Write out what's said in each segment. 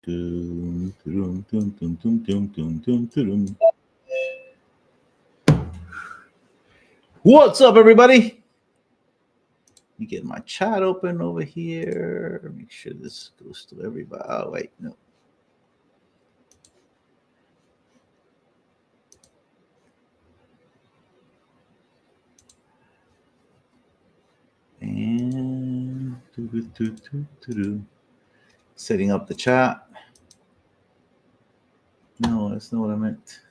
What's up, everybody? Let me get my chat open over here. Make sure this goes to everybody. Oh, wait, no. And setting up the chat. No, that's not what I meant.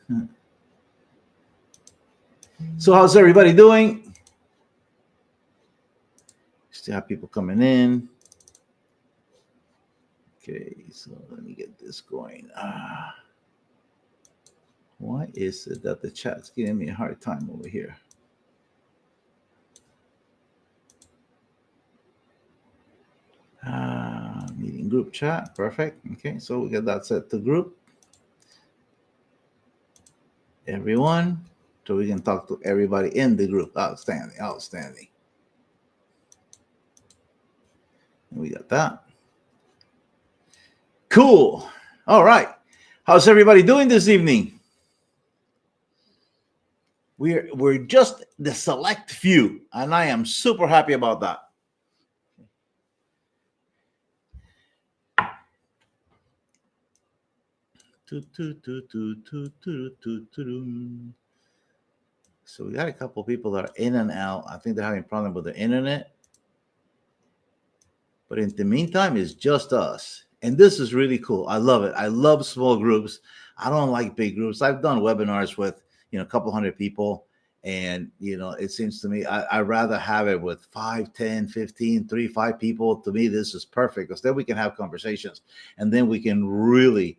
So how's everybody doing? Still have people coming in. Okay, so let me get this going. Why is it that the chat's giving me a hard time over here? Meeting group chat, perfect. Okay, so we got that set to group. Everyone, so we can talk to everybody in the group. Outstanding, outstanding. And we got that. Cool. All right. How's everybody doing this evening? We're just the select few, and I am super happy about that. So we got a couple of people that are in and out. I think they're having a problem with the internet. But in the meantime, it's just us. And this is really cool. I love it. I love small groups. I don't like big groups. I've done webinars with, a couple hundred people. And, it seems to me, I'd rather have it with 5, 10, 15, 3, 5 people. To me, this is perfect because then we can have conversations. And then we can really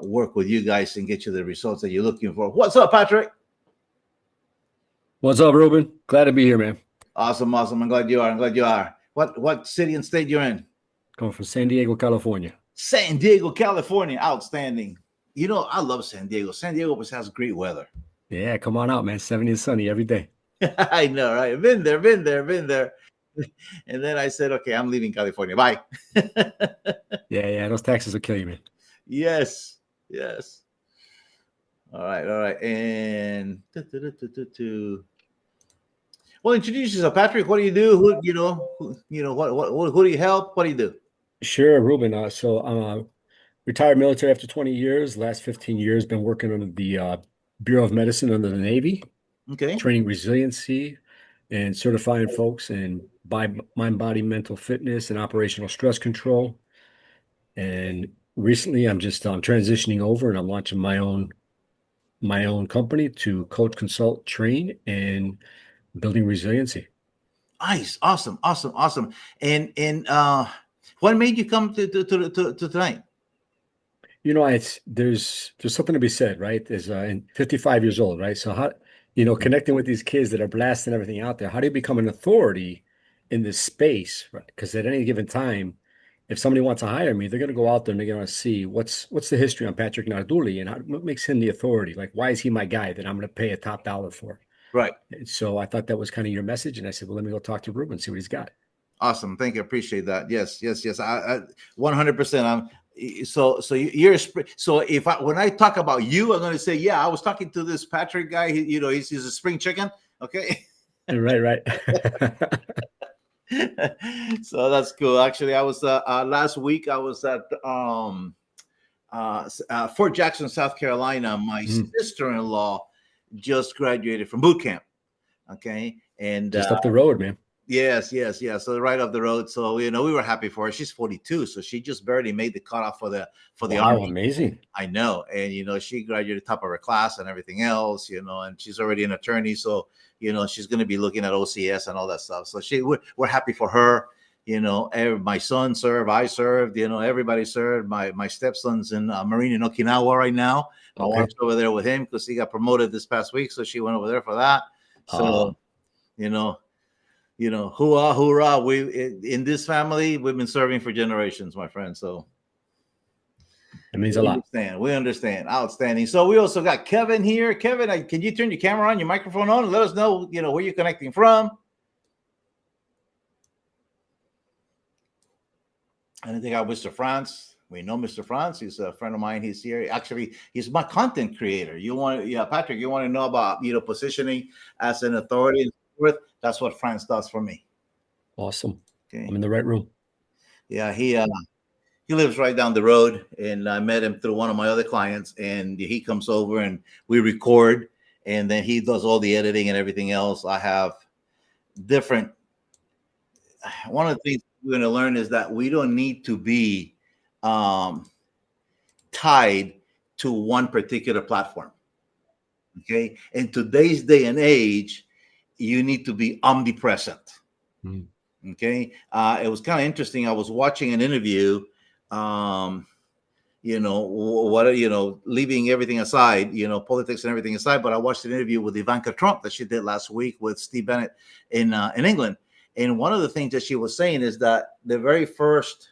work with you guys and get you the results that you're looking for. What's up, Patrick? What's up, Ruben? Glad to be here, man. Awesome. I'm glad you are. What city and state you're in? Coming from San Diego, California. San Diego, California. Outstanding. I love San Diego. San Diego has great weather. Yeah, come on out, man. 70 and sunny every day. I know, right? Been there. And then I said, okay, I'm leaving California. Bye. Yeah. Those taxes will kill you, man. Yes. All right. And well, introduce yourself, Patrick. What do you do? Who do you help? What do you do? Sure, Ruben. So I'm a retired military after 20 years. Last 15 years, been working under the Bureau of Medicine under the Navy. Okay. Training resiliency and certifying folks in mind, body, mental fitness and operational stress control. And recently, I'm transitioning over and I'm launching my own company to coach, consult, train, and building resiliency. Nice, awesome. And what made you come to tonight? There's something to be said, right? There's 55 years old, right? So how, connecting with these kids that are blasting everything out there, how do you become an authority in this space? Right? Because at any given time, if somebody wants to hire me, they're going to go out there and they're going to see what's the history on Patrick Narduli and what makes him the authority. Like, why is he my guy that I'm going to pay a top dollar for? Right. And so I thought that was kind of your message, and I said, well, let me go talk to Ruben, see what he's got. Awesome, thank you, appreciate that. Yes. I 100%. When I talk about you, I'm going to say, yeah, I was talking to this Patrick guy. He's a spring chicken. Okay. Right. So that's cool. Actually, I was last week. I was at Fort Jackson, South Carolina. My sister-in-law just graduated from boot camp. Okay, and just up the road, man. Yes. So right up the road. So we were happy for her. She's 42, so she just barely made the cutoff for the Army. Amazing. I know, and she graduated top of her class and everything else. And she's already an attorney, so she's going to be looking at OCS and all that stuff. So we're happy for her. My son served, I served. Everybody served. My stepson's in Marine in Okinawa right now. My wife's over there with him because he got promoted this past week, so she went over there for that. So hoorah! We in this family, we've been serving for generations, my friend. So it means a lot. We understand. Outstanding. So we also got Kevin here. Kevin, can you turn your camera on, your microphone on, and let us know, where you're connecting from? And I think I wish to France. We know Mr. Franz. He's a friend of mine. He's here. Actually, he's my content creator. You want, yeah, Patrick, you want to know about, positioning as an authority and so forth? That's what Franz does for me. Awesome. Okay. I'm in the right room. Yeah, he lives right down the road, and I met him through one of my other clients, and he comes over and we record, and then he does all the editing and everything else. I have different. One of the things we're going to learn is that we don't need to be um, tied to one particular platform. Okay, in today's day and age, you need to be omnipresent. Mm. Okay, it was kind of interesting. I was watching an interview. Um, leaving everything aside, politics and everything aside. But I watched an interview with Ivanka Trump that she did last week with Steve Bennett in England. And one of the things that she was saying is that the very first,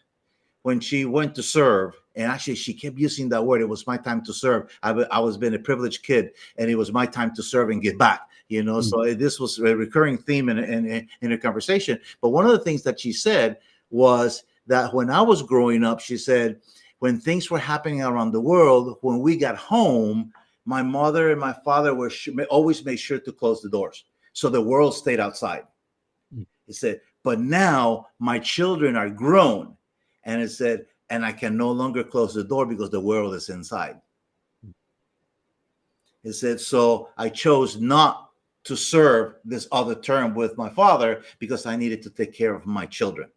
when she went to serve, and actually she kept using that word, it was my time to serve. I was being a privileged kid, and it was my time to serve and give back. So this was a recurring theme in a conversation. But one of the things that she said was that when I was growing up, she said, when things were happening around the world, when we got home, my mother and my father always made sure to close the doors, so the world stayed outside. He said, but now my children are grown, and it said, and I can no longer close the door because the world is inside. He said, so I chose not to serve this other term with my father because I needed to take care of my children.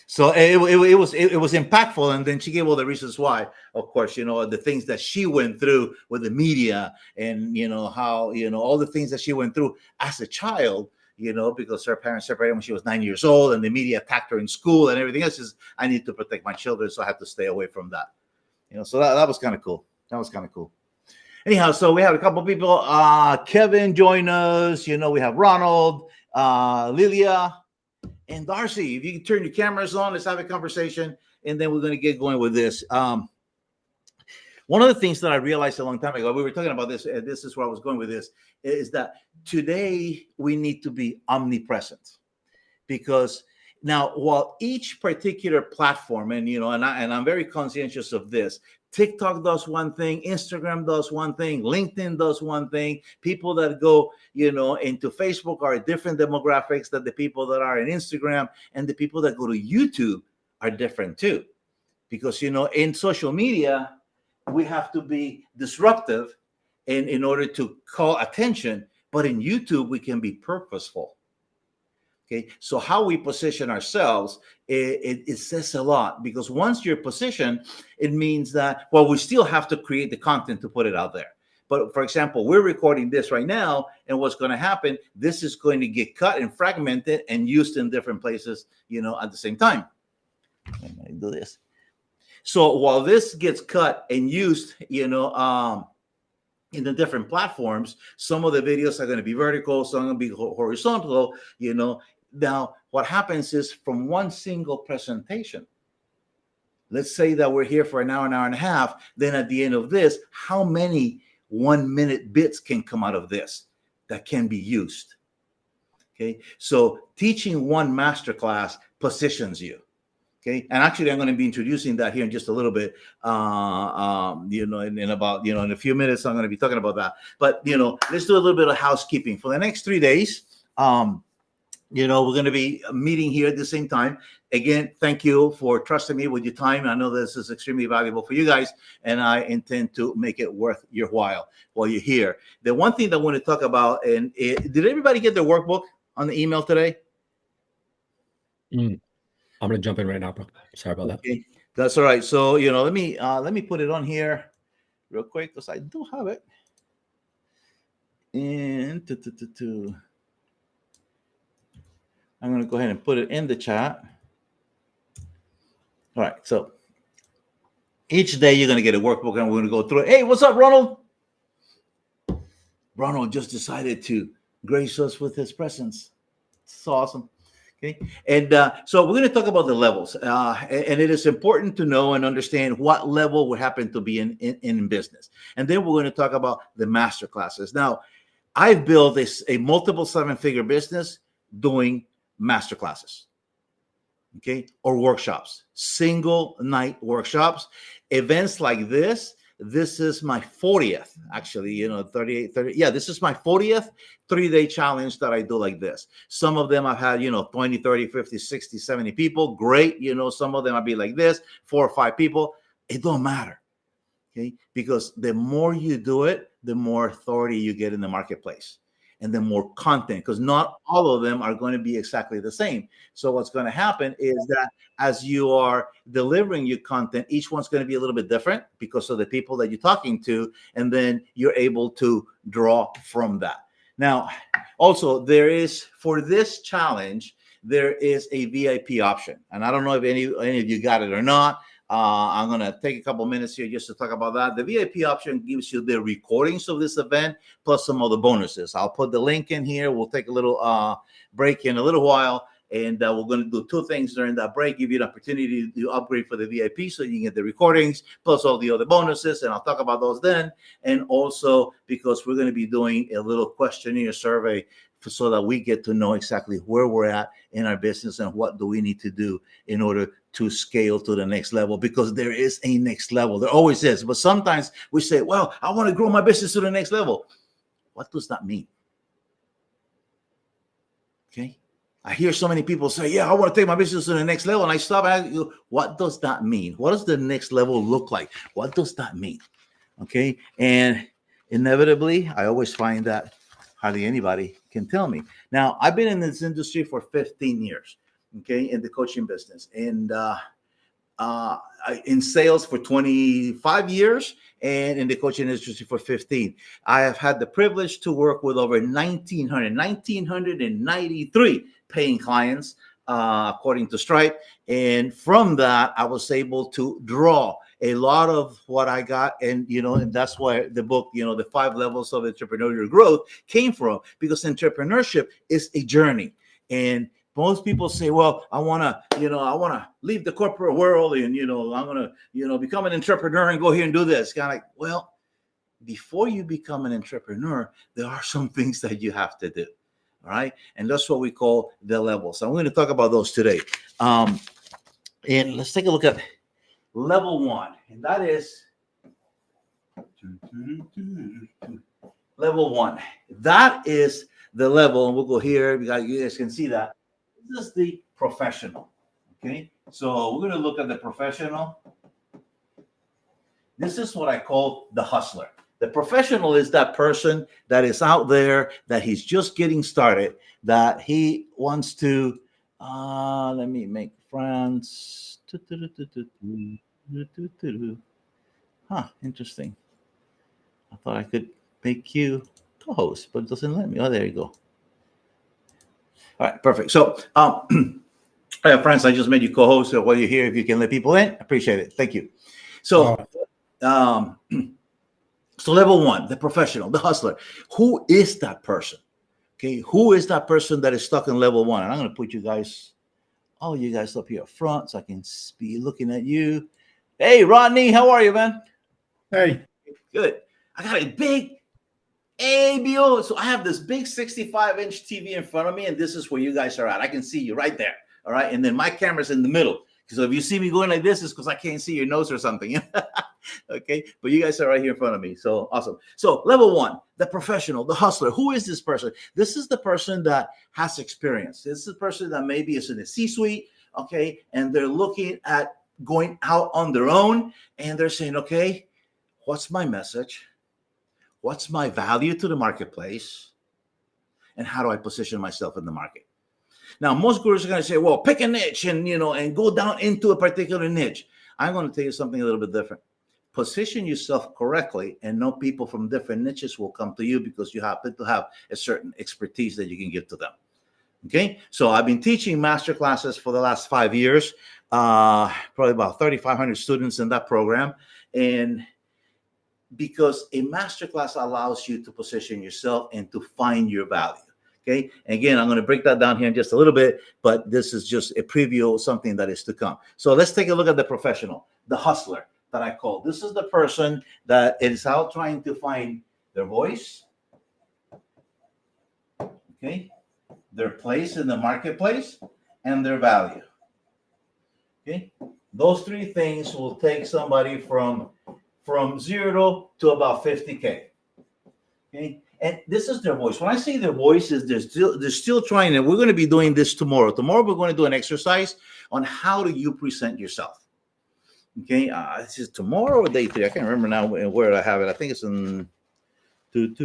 So it was impactful, and then she gave all the reasons why. Of course, the things that she went through with the media, and how all the things that she went through as a child. Because her parents separated when she was 9 years old, and the media attacked her in school and everything else. I need to protect my children, so I have to stay away from that. So that was kind of cool. Anyhow, so we have a couple of people. Kevin join us. We have Ronald, Lilia, and Darcy. If you can turn your cameras on, let's have a conversation, and then we're going to get going with this. One of the things that I realized a long time ago, we were talking about this, and this is where I was going with this, is that today we need to be omnipresent, because now, while each particular platform, and I'm very conscientious of this, TikTok does one thing, Instagram does one thing, LinkedIn does one thing. People that go, into Facebook are different demographics than the people that are in Instagram, and the people that go to YouTube are different too. Because, in social media, we have to be disruptive in order to call attention, but in YouTube, we can be purposeful. Okay, so how we position ourselves, it says a lot, because once you're positioned, it means that, well, we still have to create the content to put it out there. But for example, we're recording this right now, and what's going to happen, this is going to get cut and fragmented and used in different places, at the same time. I'm going to do this. So while this gets cut and used, in the different platforms, some of the videos are going to be vertical, some are going to be horizontal, Now, what happens is, from one single presentation, let's say that we're here for an hour and a half, then at the end of this, how many 1 minute bits can come out of this that can be used? Okay, so teaching one masterclass positions you. Okay, and actually, I'm going to be introducing that here in just a little bit. In about, in a few minutes, I'm going to be talking about that. But let's do a little bit of housekeeping for the next 3 days. We're going to be meeting here at the same time. Again, thank you for trusting me with your time. I know this is extremely valuable for you guys, and I intend to make it worth your while you're here. The one thing that I want to talk about, did everybody get their workbook on the email today? I'm going to jump in right now, bro. Sorry about that. That's all right. So, let me put it on here real quick, because I do have it. And I'm going to go ahead and put it in the chat. All right. So each day you're going to get a workbook, and we're going to go through it. Hey, what's up, Ronald? Ronald just decided to grace us with his presence. It's awesome. Okay. And so we're going to talk about the levels. And it is important to know and understand what level we happen to be in business. And then we're going to talk about the master classes. Now, I've built a multiple 7-figure business doing master classes. okay, or workshops, single night workshops, events like this. This is my 40th, actually, 38, 30. Yeah, this is my 40th 3-day challenge that I do like this. Some of them I've had, 20, 30, 50, 60, 70 people. Great. Some of them I'll be like this, 4 or 5 people. It don't matter. Okay. Because the more you do it, the more authority you get in the marketplace and the more content, because not all of them are going to be exactly the same. So what's going to happen is that as you are delivering your content, each one's going to be a little bit different because of the people that you're talking to, and then you're able to draw from that. Now, also there is, for this challenge, there is a VIP option, and I don't know if any of you got it or not. I'm going to take a couple minutes here just to talk about that. The VIP option gives you the recordings of this event plus some other bonuses. I'll put the link in here. We'll take a little break in a little while, and we're going to do 2 things during that break. Give you an opportunity to upgrade for the VIP so you can get the recordings plus all the other bonuses, and I'll talk about those then. And also because we're going to be doing a little questionnaire survey so that we get to know exactly where we're at in our business and what do we need to do in order to scale to the next level, because there is a next level. There always is. But sometimes we say, well, I want to grow my business to the next level. What does that mean? Okay. I hear so many people say, yeah, I want to take my business to the next level. And I stop and ask you, what does that mean? What does the next level look like? What does that mean? Okay. And inevitably, I always find that hardly anybody can tell me. Now, I've been in this industry for 15 years, okay, in the coaching business, and in sales for 25 years, and in the coaching industry for 15. I have had the privilege to work with over 1,993 paying clients, according to Stripe. And from that, I was able to draw a lot of what I got. And, and that's why the book, the 5 levels of entrepreneurial growth came from, because entrepreneurship is a journey. And most people say, well, I want to leave the corporate world and, I'm going to, become an entrepreneur and go here and do this. Kind of like, well, before you become an entrepreneur, there are some things that you have to do. All right. And that's what we call the levels. I'm going to talk about those today. And let's take a look at level 1. And that is level 1. That is the level. And we'll go here. You guys can see that. This is the professional. Okay. So we're going to look at the professional. This is what I call the hustler. The professional is that person that is out there, that he's just getting started, that he wants to, let me make friends. Huh, interesting. I thought I could make you co-host, but it doesn't let me. Oh, there you go. All right, perfect. So, friends, I just made you co-host. So while you're here, if you can let people in, appreciate it. Thank you. So, so level 1, the professional, the hustler. Who is that person? Okay, who is that person that is stuck in level 1? And I'm going to put you guys, all you guys up here up front, so I can be looking at you. Hey, Rodney, how are you, man? Hey, good. I got a big ABO. So I have this big 65-inch TV in front of me, and this is where you guys are at. I can see you right there. All right, and then my camera's in the middle. So if you see me going like this, it's because I can't see your nose or something. Okay, but you guys are right here in front of me. So awesome. So level 1, the professional, the hustler. Who is this person? This is the person that has experience. This is the person that maybe is in the C-suite, okay, and they're looking at going out on their own, and they're saying, okay, what's my message? What's my value to the marketplace? And how do I position myself in the market? Now, most gurus are going to say, well, pick a niche and, and go down into a particular niche. I'm going to tell you something a little bit different. Position yourself correctly, and no people from different niches will come to you because you happen to have a certain expertise that you can give to them. Okay. So I've been teaching masterclasses for the last 5 years, probably about 3,500 students in that program. And because a masterclass allows you to position yourself and to find your value. Okay. And again, I'm going to break that down here in just a little bit, but this is just a preview of something that is to come. So let's take a look at the professional, the hustler that I call. This is the person that is out trying to find their voice, okay, their place in the marketplace, and their value. Okay, those three things will take somebody from 0 to about 50K. Okay, and this is their voice. When I say their voice, is they're still trying, and we're going to be doing this tomorrow. Tomorrow we're going to do an exercise on how do you present yourself. Okay, this is tomorrow or day 3. I can't remember now where I have it. I think it's in it's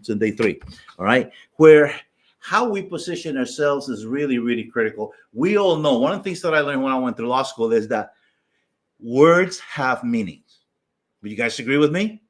in day 3. All right, where how we position ourselves is really, really critical. We all know one of the things that I learned when I went through law school is that words have meanings. Would you guys agree with me?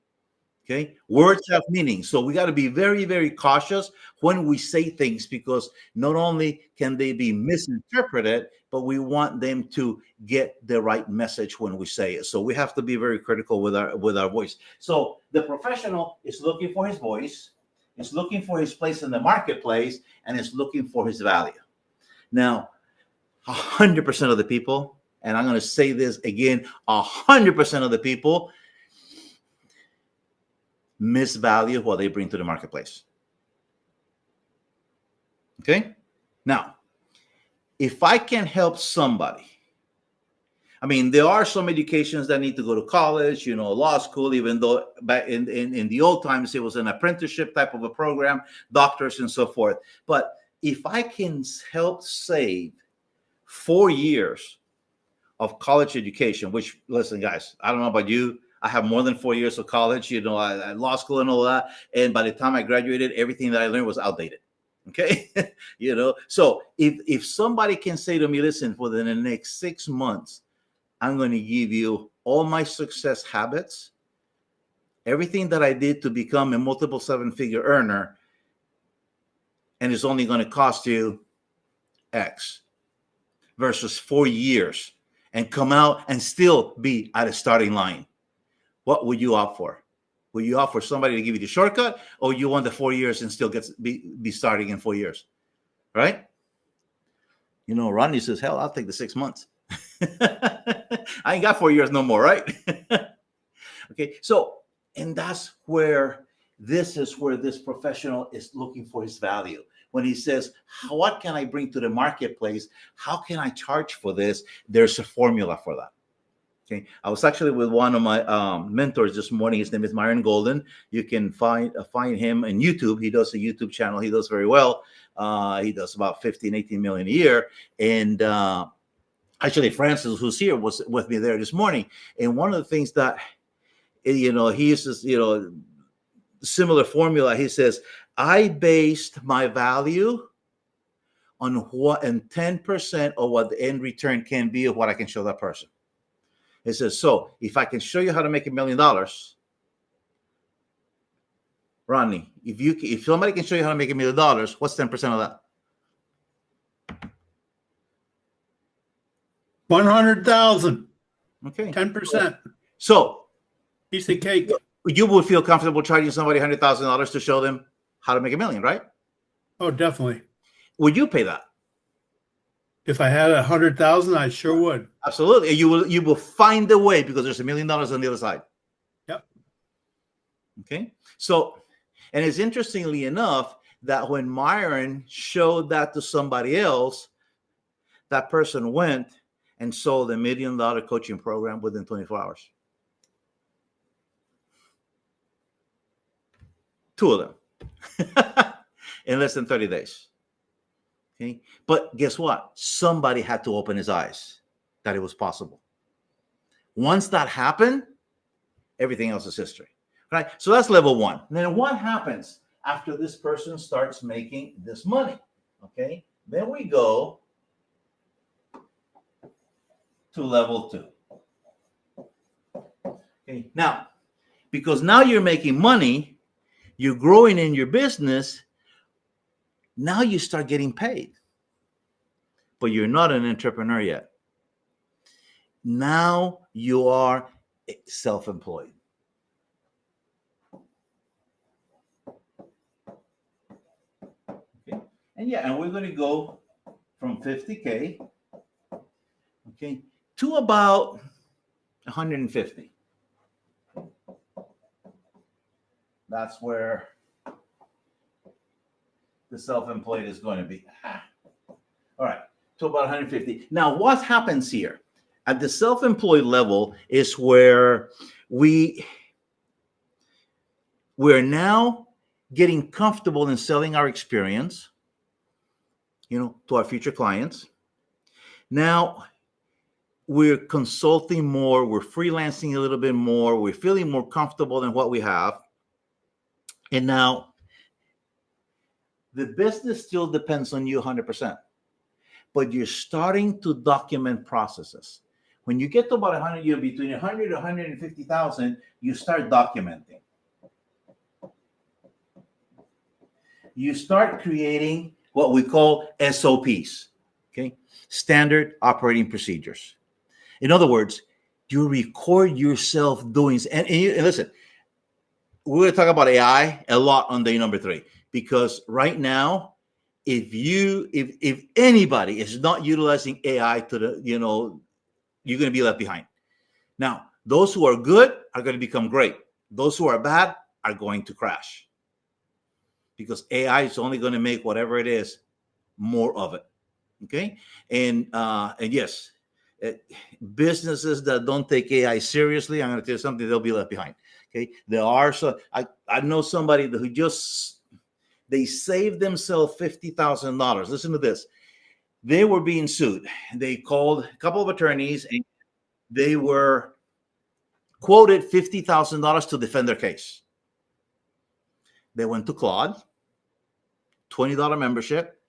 Okay, words have meaning, so we got to be very, very cautious when we say things, because not only can they be misinterpreted, but we want them to get the right message when we say it. So we have to be very critical with our voice. So the professional is looking for his voice, is looking for his place in the marketplace, and is looking for his value. Now, 100% of the people, and I'm going to say this again, 100% of the people misvalue what they bring to the marketplace. Okay? Now, if I can help somebody, I mean, there are some educations that need to go to college, law school, even though back in the old times it was an apprenticeship type of a program, doctors and so forth. But if I can help save 4 years of college education, which, listen, guys, I don't know about you, I have more than 4 years of college, law school and all that. And by the time I graduated, everything that I learned was outdated. Okay. So if somebody can say to me, listen, for the next 6 months, I'm going to give you all my success habits, everything that I did to become a multiple 7-figure earner, and it's only going to cost you X, versus 4 years and come out and still be at a starting line. What would you opt for? Would you opt for somebody to give you the shortcut, or you want the 4 years and still be starting in 4 years? Right? Rodney says, hell, I'll take the 6 months. I ain't got 4 years no more, right? Okay, so, and that's where this professional is looking for his value. When he says, what can I bring to the marketplace? How can I charge for this? There's a formula for that. Okay, I was actually with one of my mentors this morning. His name is Myron Golden. You can find him on YouTube. He does a YouTube channel. He does very well. He does about 15, 18 million a year. And actually, Francis, who's here, was with me there this morning. And one of the things that, he uses, similar formula. He says, I based my value on what, and 10% of what the end return can be of what I can show that person. It says, so if I can show you how to make $1 million, Rodney, if somebody can show you how to make $1 million, what's 10% of that? 100,000. Okay. 10%. So Piece of cake. you would feel comfortable charging somebody $100,000 to show them how to make $1 million, right? Oh, definitely. Would you pay that? If I had 100,000, I sure would. Absolutely. You will find a way, because there's $1 million on the other side. Yep. Okay. So, and it's interestingly enough that when Myron showed that to somebody else, that person went and sold $1 million coaching program within 24 hours. 2 of them in less than 30 days. Okay. But guess what? Somebody had to open his eyes that it was possible. Once that happened, everything else is history. Right? So that's level 1. And then what happens after this person starts making this money? Okay. Then we go to level 2. Okay. Now, because now you're making money, you're growing in your business, now you start getting paid. But you're not an entrepreneur yet. Now you are self-employed. Okay. And we're going to go from 50K, okay, to about 150. That's where the self-employed is going to be. All right. to about 150. Now, what happens here at the self-employed level is where we're now getting comfortable in selling our experience, to our future clients. Now we're consulting more, we're freelancing a little bit more, we're feeling more comfortable in what we have. And now the business still depends on you 100%, but you're starting to document processes. When you get to about 100, between 100 to 150,000, you start documenting. You start creating what we call SOPs, okay? Standard operating procedures. In other words, you record yourself doing, and listen, we're going to talk about AI a lot on day number 3, because right now, if anybody is not utilizing AI to the, you're going to be left behind. Now, those who are good are going to become great. Those who are bad are going to crash, because AI is only going to make whatever it is more of it. Okay, and yes, businesses that don't take AI seriously, I'm going to tell you something, they'll be left behind. Okay, there are I know somebody who they saved themselves $50,000. Listen to this. They were being sued. They called a couple of attorneys, and they were quoted $50,000 to defend their case. They went to Claude, $20 membership.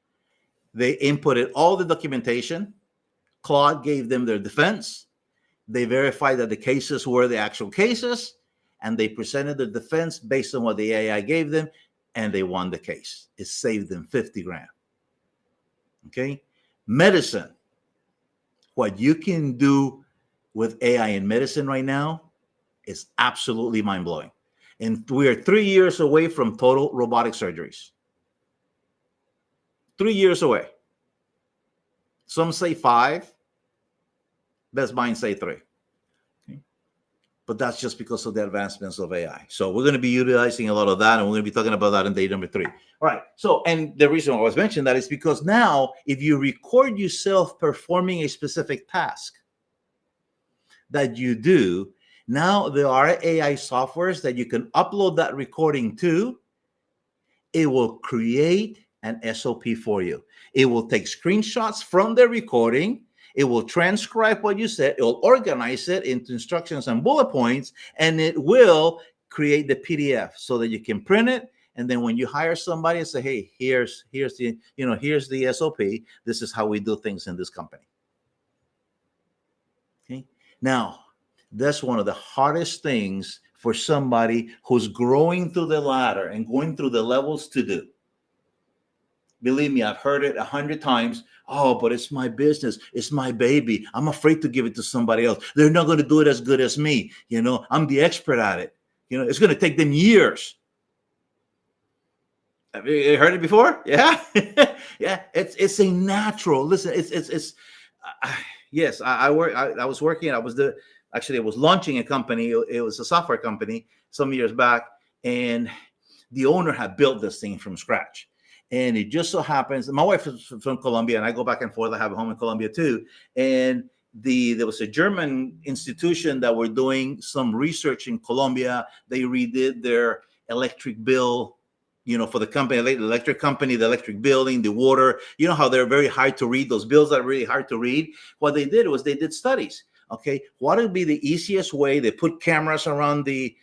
They inputted all the documentation. Claude gave them their defense. They verified that the cases were the actual cases, and they presented the defense based on what the AI gave them, and they won the case. It saved them 50 grand. Okay? Medicine. What you can do with AI in medicine right now is absolutely mind-blowing. And we are 3 years away from total robotic surgeries. 3 years away. Some say 5. Best minds say 3. Okay. But that's just because of the advancements of AI. So we're going to be utilizing a lot of that, and we're going to be talking about that in day number 3. All right. So, and the reason I was mentioning that is because now, if you record yourself performing a specific task that you do, now there are AI softwares that you can upload that recording to. It will create an SOP for you. It will take screenshots from the recording. It will transcribe what you said. It will organize it into instructions and bullet points, and it will create the PDF so that you can print it. And then when you hire somebody and say, hey, here's the SOP. This is how we do things in this company. Okay. Now, that's one of the hardest things for somebody who's growing through the ladder and going through the levels to do. Believe me, I've heard it 100 times. Oh, but it's my business. It's my baby. I'm afraid to give it to somebody else. They're not going to do it as good as me. I'm the expert at it. It's going to take them years. Have you heard it before? Yeah. Yeah. It's a natural. Listen, yes, I was working. I was launching a company. It was a software company some years back, and the owner had built this thing from scratch. And it just so happens, my wife is from Colombia, and I go back and forth. I have a home in Colombia too. And there was a German institution that were doing some research in Colombia. They redid their electric bill, for the company, the electric company, the electric building, the water. You know how they're very hard to read. Those bills are really hard to read. What they did was they did studies. Okay, what would be the easiest way? They put cameras around the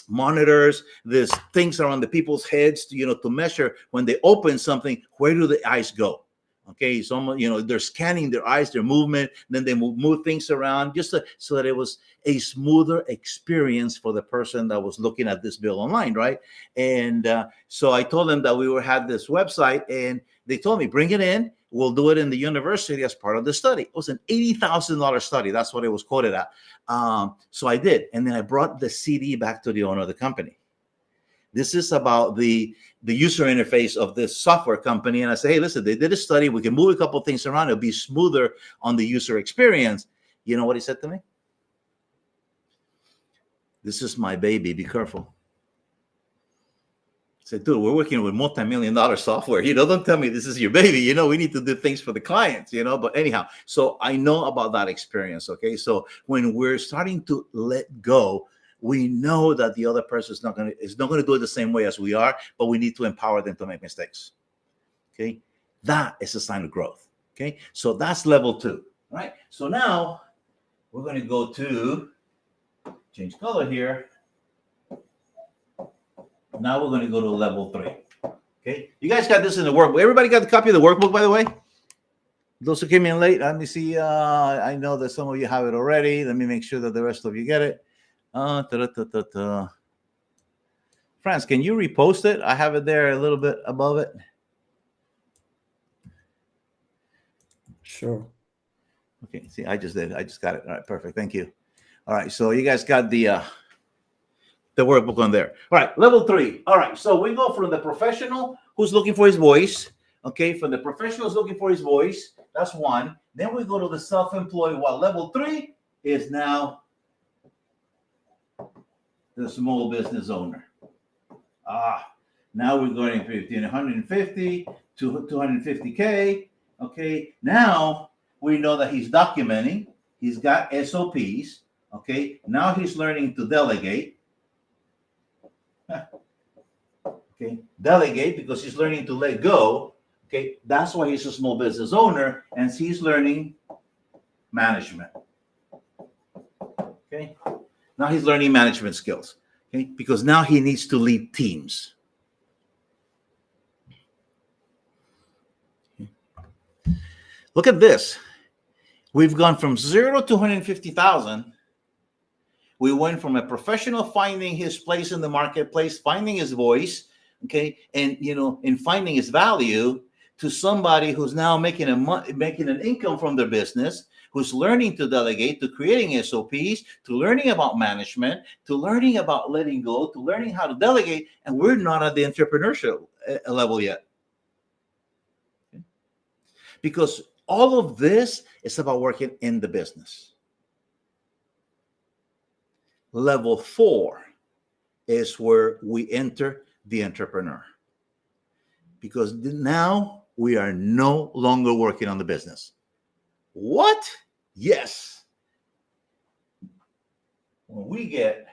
monitors, there's things around the people's heads to measure when they open something, where do the eyes go? Okay, so they're scanning their eyes, their movement, then they move things around so that it was a smoother experience for the person that was looking at this bill online, right? And so I told them that we had this website, and they told me, bring it in. We'll do it in the university as part of the study. It was an $80,000 study. That's what it was quoted at. So I did. And then I brought the CD back to the owner of the company. This is about the user interface of this software company. And I say, hey, listen, they did a study. We can move a couple of things around. It'll be smoother on the user experience. You know what he said to me? This is my baby. Be careful. Say, dude, we're working with multi-million-dollar software. Don't tell me this is your baby. We need to do things for the clients, But anyhow, so I know about that experience. Okay. So when we're starting to let go, we know that the other person is not going to do it the same way as we are, but we need to empower them to make mistakes. Okay. That is a sign of growth. Okay. So that's level 2. Right. So now we're going to go to change color here. Now we're going to go to level 3. Okay, you guys got this in the workbook. Everybody got the copy of the workbook, by the way? Those who came in late, let me see. I know that some of you have it already. Let me make sure that the rest of you get it. France, can you repost it? I have it there a little bit above it. Sure. Okay, see, I just did. I just got it. All right, perfect. Thank you. All right, so you guys got the workbook on there. All right, level 3. All right, so we go from the professional who's looking for his voice. Okay, from the professional who's looking for his voice. That's 1. Then we go to the self-employed. While level 3 is now the small business owner. Now we're going from 150 to 250K. Okay, now we know that he's documenting. He's got SOPs. Okay, now he's learning to delegate. Okay, delegate because he's learning to let go. Okay, that's why he's a small business owner, and he's learning management. Okay, now he's learning management skills. Okay, because now he needs to lead teams. Okay. Look at this. We've gone from 0 to 250,000. We went from a professional finding his place in the marketplace, finding his voice, okay, and in finding his value, to somebody who's now making an income from their business, who's learning to delegate, to creating SOPs, to learning about management, to learning about letting go, to learning how to delegate, and we're not at the entrepreneurship level yet. Okay? Because all of this is about working in the business. Level 4 is where we enter the entrepreneur. Because now we are no longer working on the business. What? Yes. When we get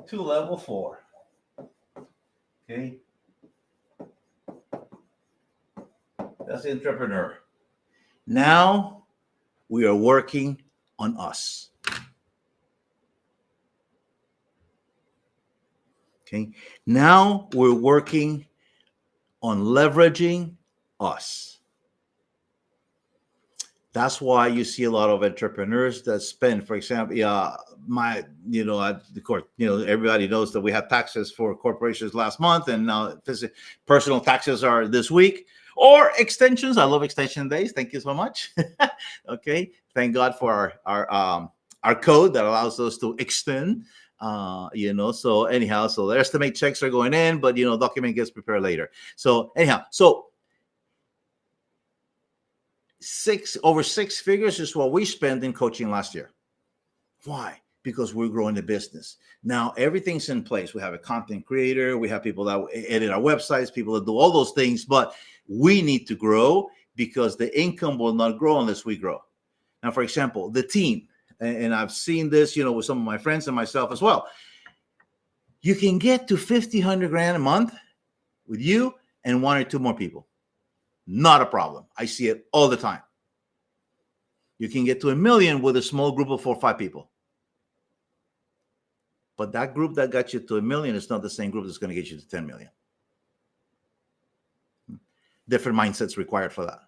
to level 4, okay, that's the entrepreneur. Now we are working on us. Okay. Now we're working on leveraging us. That's why you see a lot of entrepreneurs that spend, for example, everybody knows that we had taxes for corporations last month, and now personal taxes are this week. Or extensions. I love extension days. Thank you so much. Okay. Thank God for our code that allows us to extend. So anyhow, so the estimate checks are going in, but document gets prepared later. So anyhow, so over 6 figures is what we spent in coaching last year. Why? Because we're growing the business. Now everything's in place. We have a content creator, we have people that edit our websites, people that do all those things, but we need to grow because the income will not grow unless we grow. Now, for example, the team, and I've seen this, with some of my friends and myself as well. You can get to 50, 100 grand a month with you and 1 or 2 more people. Not a problem. I see it all the time. You can get to $1 million with a small group of 4 or 5 people. But that group that got you to $1 million is not the same group that's going to get you to 10 million. Different mindsets required for that.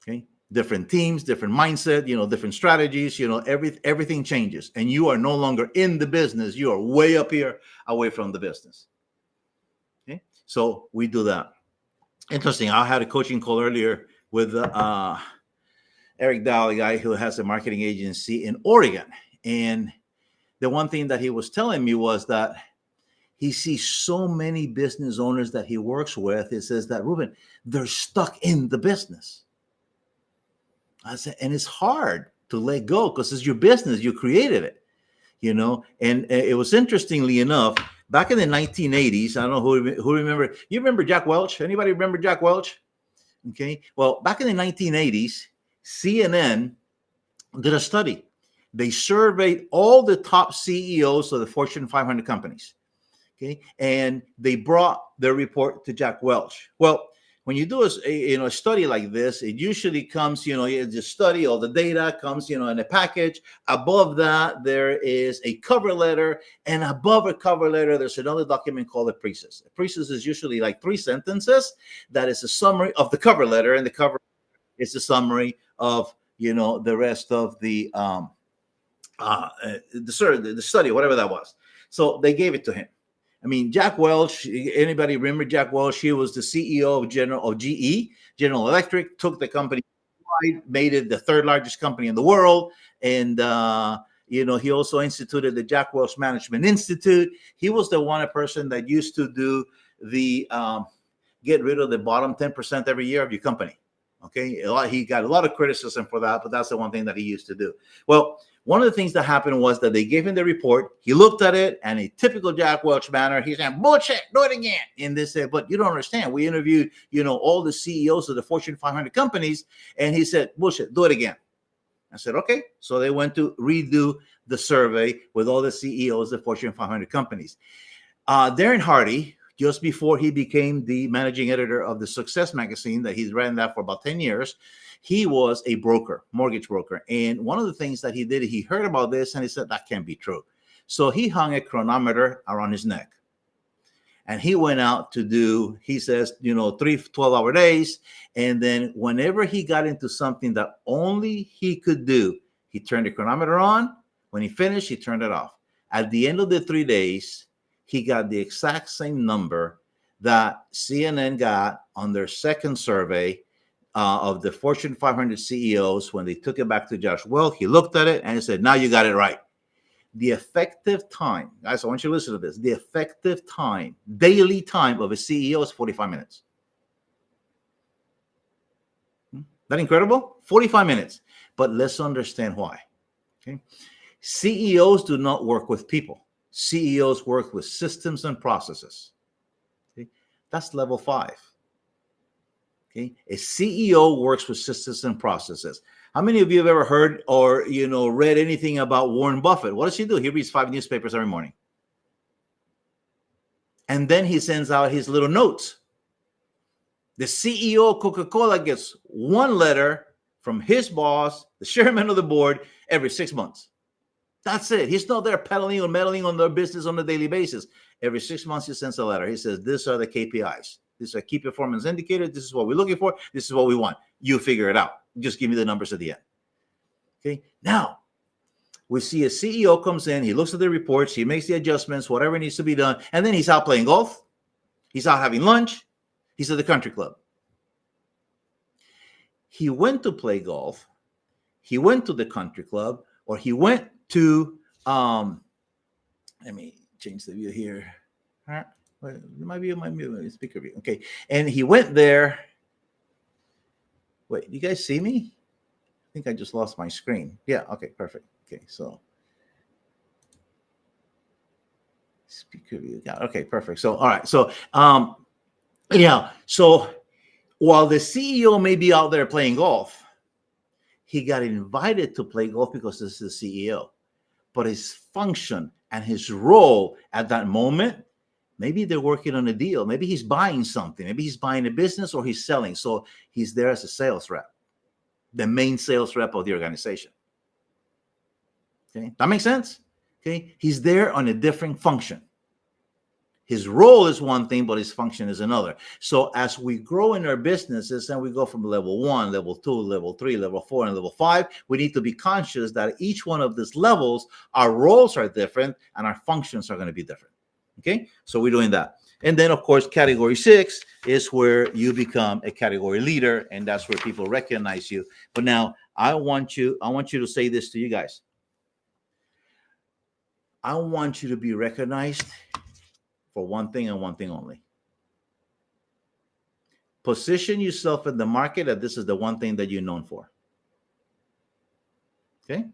Okay. Different teams, different mindset, different strategies, everything changes. And you are no longer in the business. You are way up here away from the business. Okay. So we do that. Interesting. I had a coaching call earlier with Eric Dow, a guy who has a marketing agency in Oregon. And the one thing that he was telling me was that he sees so many business owners that he works with. He says that, Ruben, they're stuck in the business. I said, and it's hard to let go because it's your business. You created it. And it was interestingly enough, back in the 1980s, I don't know who remember. You remember Jack Welch? Anybody remember Jack Welch? Okay. Well, back in the 1980s, CNN did a study. They surveyed all the top CEOs of the Fortune 500 companies. Okay. And they brought their report to Jack Welch. Well, when you do a study like this, it usually comes, the study, all the data comes, in a package. Above that, there is a cover letter. And above a cover letter, there's another document called a precis. A precis is usually like 3 sentences. That is a summary of the cover letter. And the cover is a summary of, the rest of the study, whatever that was. So they gave it to him. I mean, Jack Welch, anybody remember Jack Welch? He was the CEO of GE, General Electric, took the company, made it the 3rd largest company in the world. And, he also instituted the Jack Welch Management Institute. He was the one person that used to do the get rid of the bottom 10% every year of your company. Okay. He got a lot of criticism for that, but that's the one thing that he used to do. Well, one of the things that happened was that they gave him the report. He looked at it, and in typical Jack Welch manner, he said, "Bullshit, do it again." And they said, "But you don't understand. We interviewed, all the CEOs of the Fortune 500 companies." And he said, "Bullshit, do it again." I said, "Okay." So they went to redo the survey with all the CEOs of the Fortune 500 companies. Darren Hardy, just before he became the managing editor of the Success magazine, that he's ran that for about 10 years, he was a broker, mortgage broker. And one of the things that he did, he heard about this and he said, that can't be true. So he hung a chronometer around his neck. And he went out to do, he says, 3 12-hour days. And then whenever he got into something that only he could do, he turned the chronometer on. When he finished, he turned it off. At the end of the 3 days, he got the exact same number that CNN got on their second survey of the Fortune 500 CEOs. When they took it back to Josh Welch, he looked at it and he said, "Now you got it right." The effective time, guys, I want you to listen to this. The effective time, daily time of a CEO is 45 minutes. That incredible? 45 minutes. But let's understand why. Okay. CEOs do not work with people. CEOs work with systems and processes. Okay. That's level 5. Okay. A CEO works with systems and processes. How many of you have ever heard or read anything about Warren Buffett? What does he do? He reads 5 newspapers every morning. And then he sends out his little notes. The CEO of Coca-Cola gets 1 letter from his boss, the chairman of the board, every 6 months. That's it. He's not there peddling or meddling on their business on a daily basis. Every 6 months, he sends a letter. He says, "These are the KPIs. These are key performance indicators. This is what we're looking for. This is what we want. You figure it out. Just give me the numbers at the end." Okay. Now, we see a CEO comes in. He looks at the reports. He makes the adjustments, whatever needs to be done. And then he's out playing golf. He's out having lunch. He's at the country club. He went to play golf. He went to the country club, or he went to, let me change the view here. It might be my speaker view. Okay. And he went there. Wait, you guys see me? I think I just lost my screen. Yeah. Okay. Perfect. Okay. So speaker view. Yeah. Okay. Perfect. So, all right. So, yeah. So while the CEO may be out there playing golf, he got invited to play golf because this is the CEO. But his function and his role at that moment, maybe they're working on a deal. Maybe he's buying something. Maybe he's buying a business or he's selling. So he's there as a sales rep, the main sales rep of the organization. Okay, that makes sense? Okay, he's there on a different function. His role is one thing, but his function is another. So as we grow in our businesses and we go from level 1, level 2, level 3, level 4, and level 5, we need to be conscious that each one of these levels, our roles are different and our functions are going to be different. Okay, so we're doing that. And then, of course, category 6 is where you become a category leader, and that's where people recognize you. But now I want you to say this to you guys. I want you to be recognized for one thing and one thing only. Position yourself in the market that this is the one thing that you're known for. Okay?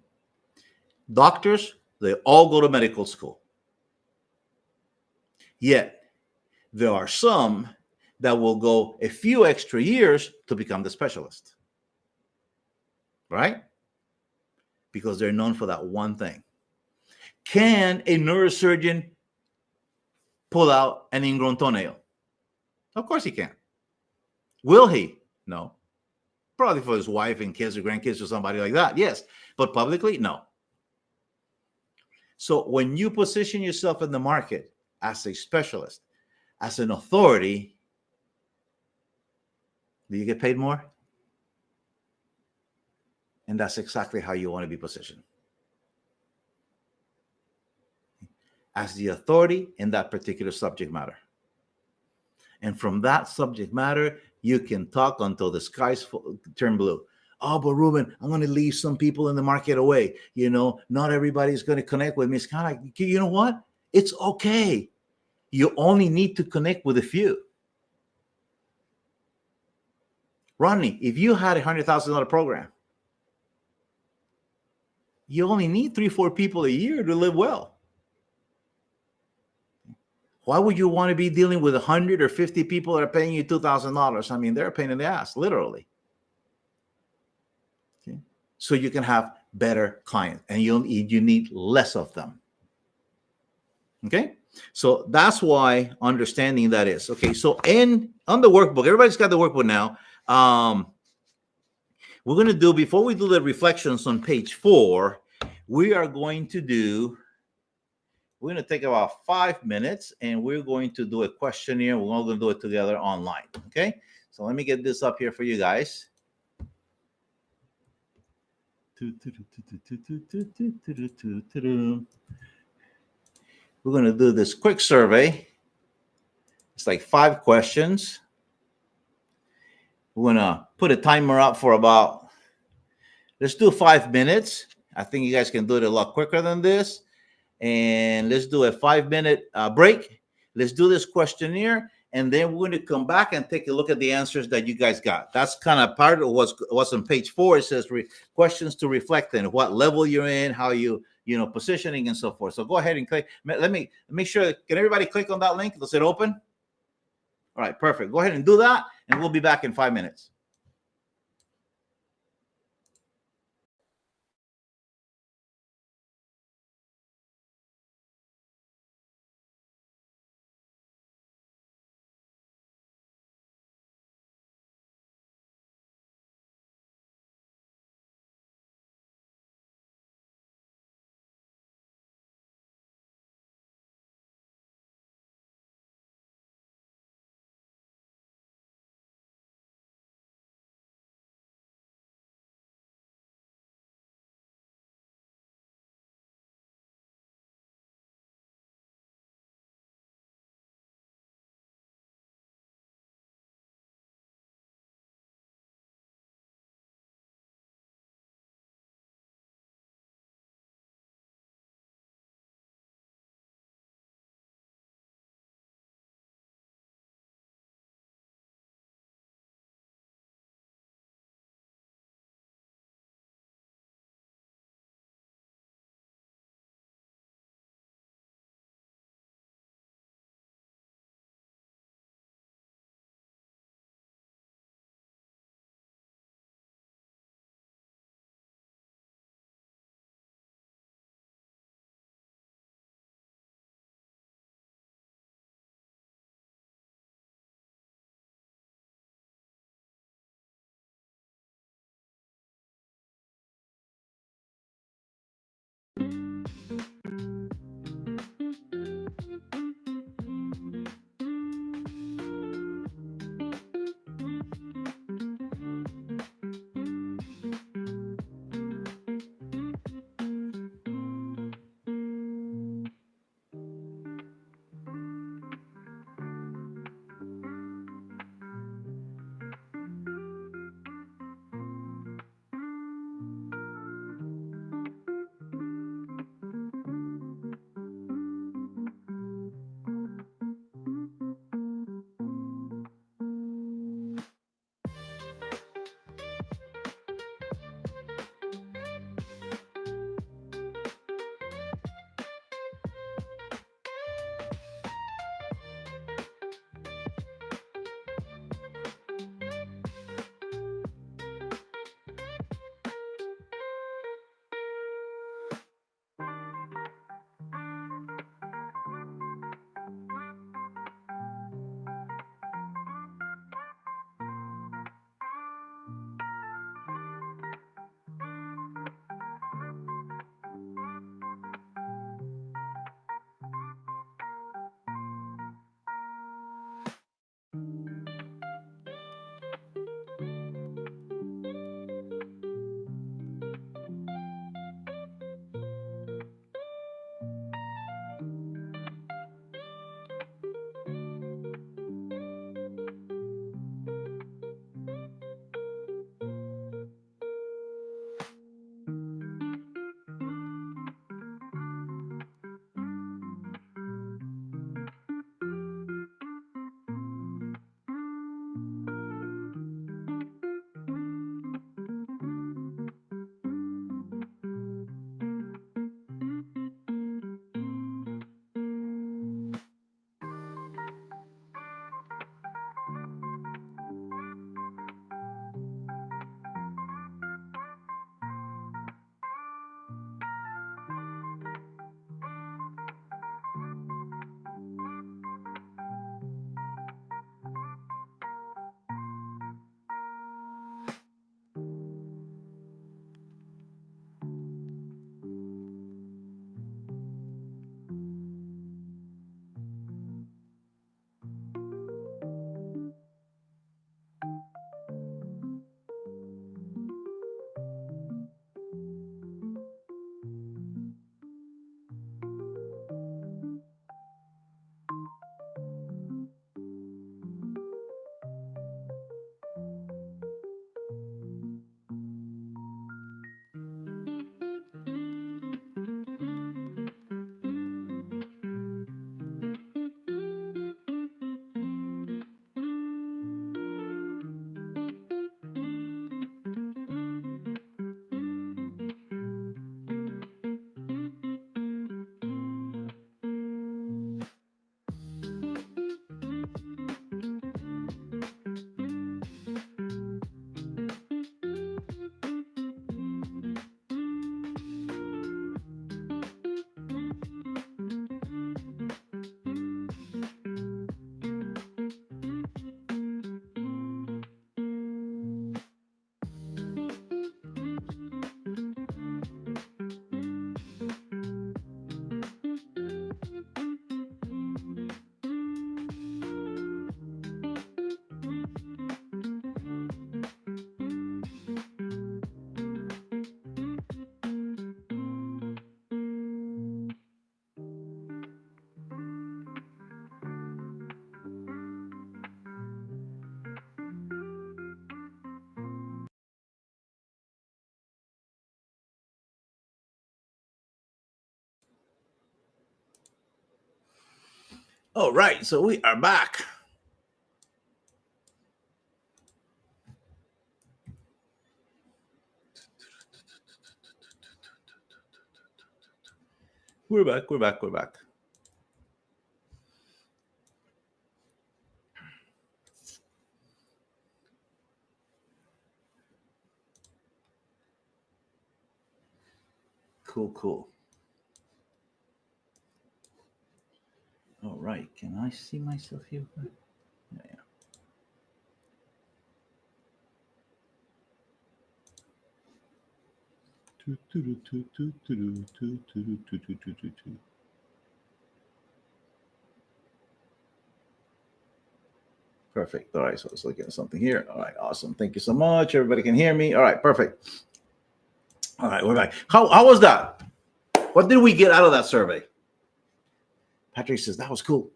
Doctors, They all go to medical school. Yet, there are some that will go a few extra years to become the specialist. Right? Because they're known for that one thing. Can a neurosurgeon pull out an ingrown toenail? Of course he can. Will he? No. Probably for his wife and kids or grandkids or somebody like that. Yes. But publicly, no. So when you position yourself in the market as a specialist, as an authority, do you get paid more? And that's exactly how you want to be positioned. As the authority in that particular subject matter. And from that subject matter, you can talk until the skies turn blue. Oh, but Ruben, I'm going to leave some people in the market away. You know, not everybody's going to connect with me. It's kind of like, you know what? It's okay. You only need to connect with a few. Rodney, if you had $100,000 program, you only need 3-4 people a year to live well. Why would you want to be dealing with 100 or 50 people that are paying you $2,000? I mean, they're a pain in the ass, literally. Okay. So you can have better clients, and you need less of them. Okay. So that's why understanding that is. Okay. So on the workbook, everybody's got the workbook now. We're going to do, before we do the reflections on page 4, we're going to take about 5 minutes, and we're going to do a questionnaire. We're all going to do it together online. Okay. So let me get this up here for you guys. We're going to do this quick survey. It's like 5 questions. We're going to put a timer up for about, let's do 5 minutes. I think you guys can do it a lot quicker than this. And let's do a 5-minute break. Let's do this questionnaire. And then we're going to come back and take a look at the answers that you guys got. That's kind of part of what's on page 4. It says questions to reflect in, what level you're in, how positioning and so forth. So go ahead and click. Let me make sure. Can everybody click on that link? Does it open? All right, perfect. Go ahead and do that, and we'll be back in 5 minutes. All right, so we are back. We're back. We're back. We're back. Cool, cool. All right. Can I see myself here? Yeah. Perfect. All right. So let's look at something here. All right. Awesome. Thank you so much. Everybody can hear me. All right. Perfect. All right. We're back. How was that? What did we get out of that survey? Patrick says that was cool.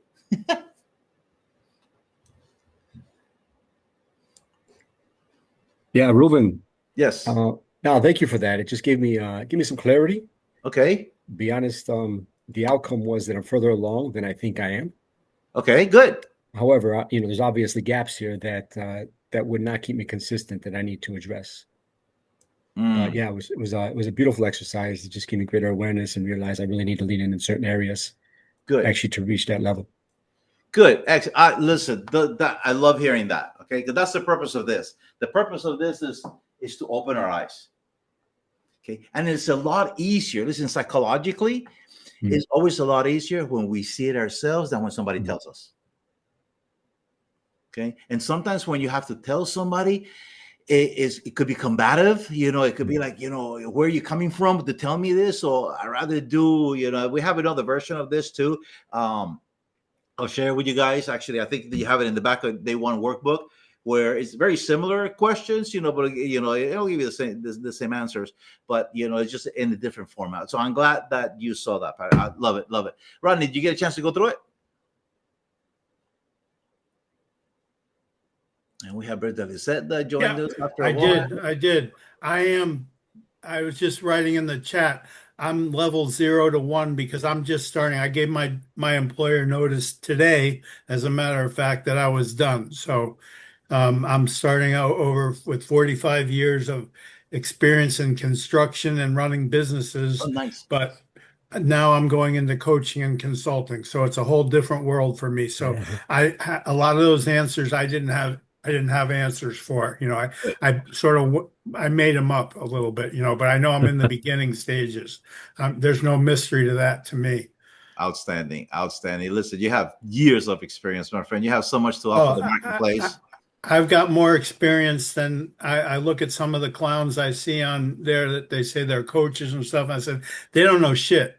Yeah, Ruben. Yes. No, thank you for that. It just gave me some clarity. Okay. Be honest, the outcome was that I'm further along than I think I am. Okay. Good. However, there's obviously gaps here that would not keep me consistent that I need to address. But yeah, it was a beautiful exercise. It just gave me greater awareness and realized I really need to lean in certain areas Good. actually to reach that level. Good. Excellent. Listen, I love hearing that. Okay, because that's the purpose of this. The purpose of this is to open our eyes. Okay, and it's a lot easier. Listen, psychologically, it's always a lot easier when we see it ourselves than when somebody tells us. Okay, and sometimes when you have to tell somebody, it could be combative. It could be like, where are you coming from to tell me this? Or I rather do. We have another version of this too. I'll share with you guys. Actually, I think that you have it in the back of day one workbook where it's very similar questions, but it'll give you the same answers, but it's just in a different format. So I'm glad that you saw that. I love it, love it. Rodney, did you get a chance to go through it? And we have Berta Lisette that joined us after a while. I did. I was just writing in the chat. I'm level 0 to 1 because I'm just starting. I gave my employer notice today, as a matter of fact, that I was done. So I'm starting out over with 45 years of experience in construction and running businesses, Oh, nice. but now I'm going into coaching and consulting. So it's a whole different world for me. So a lot of those answers I didn't have answers for. I sort of I made them up a little bit, but I know I'm in the beginning stages. There's no mystery to that to me. Outstanding, outstanding. Listen, you have years of experience, my friend. You have so much to offer the marketplace. I've got more experience than I look at some of the clowns I see on there that they say they're coaches and stuff. I said, they don't know shit.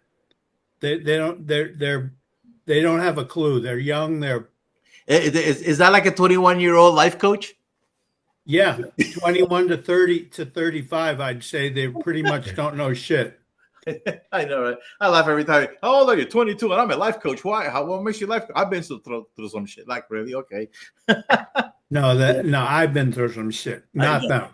They don't have a clue. They're young. Is that like a 21-year-old life coach? Yeah, 21 to 30 to 35. I'd say they pretty much don't know shit. I know, right? I laugh every time. How old are you? 22, and I'm a life coach. Why? What makes you life? I've been through some shit. Like, really? Okay. No, I've been through some shit. Not them.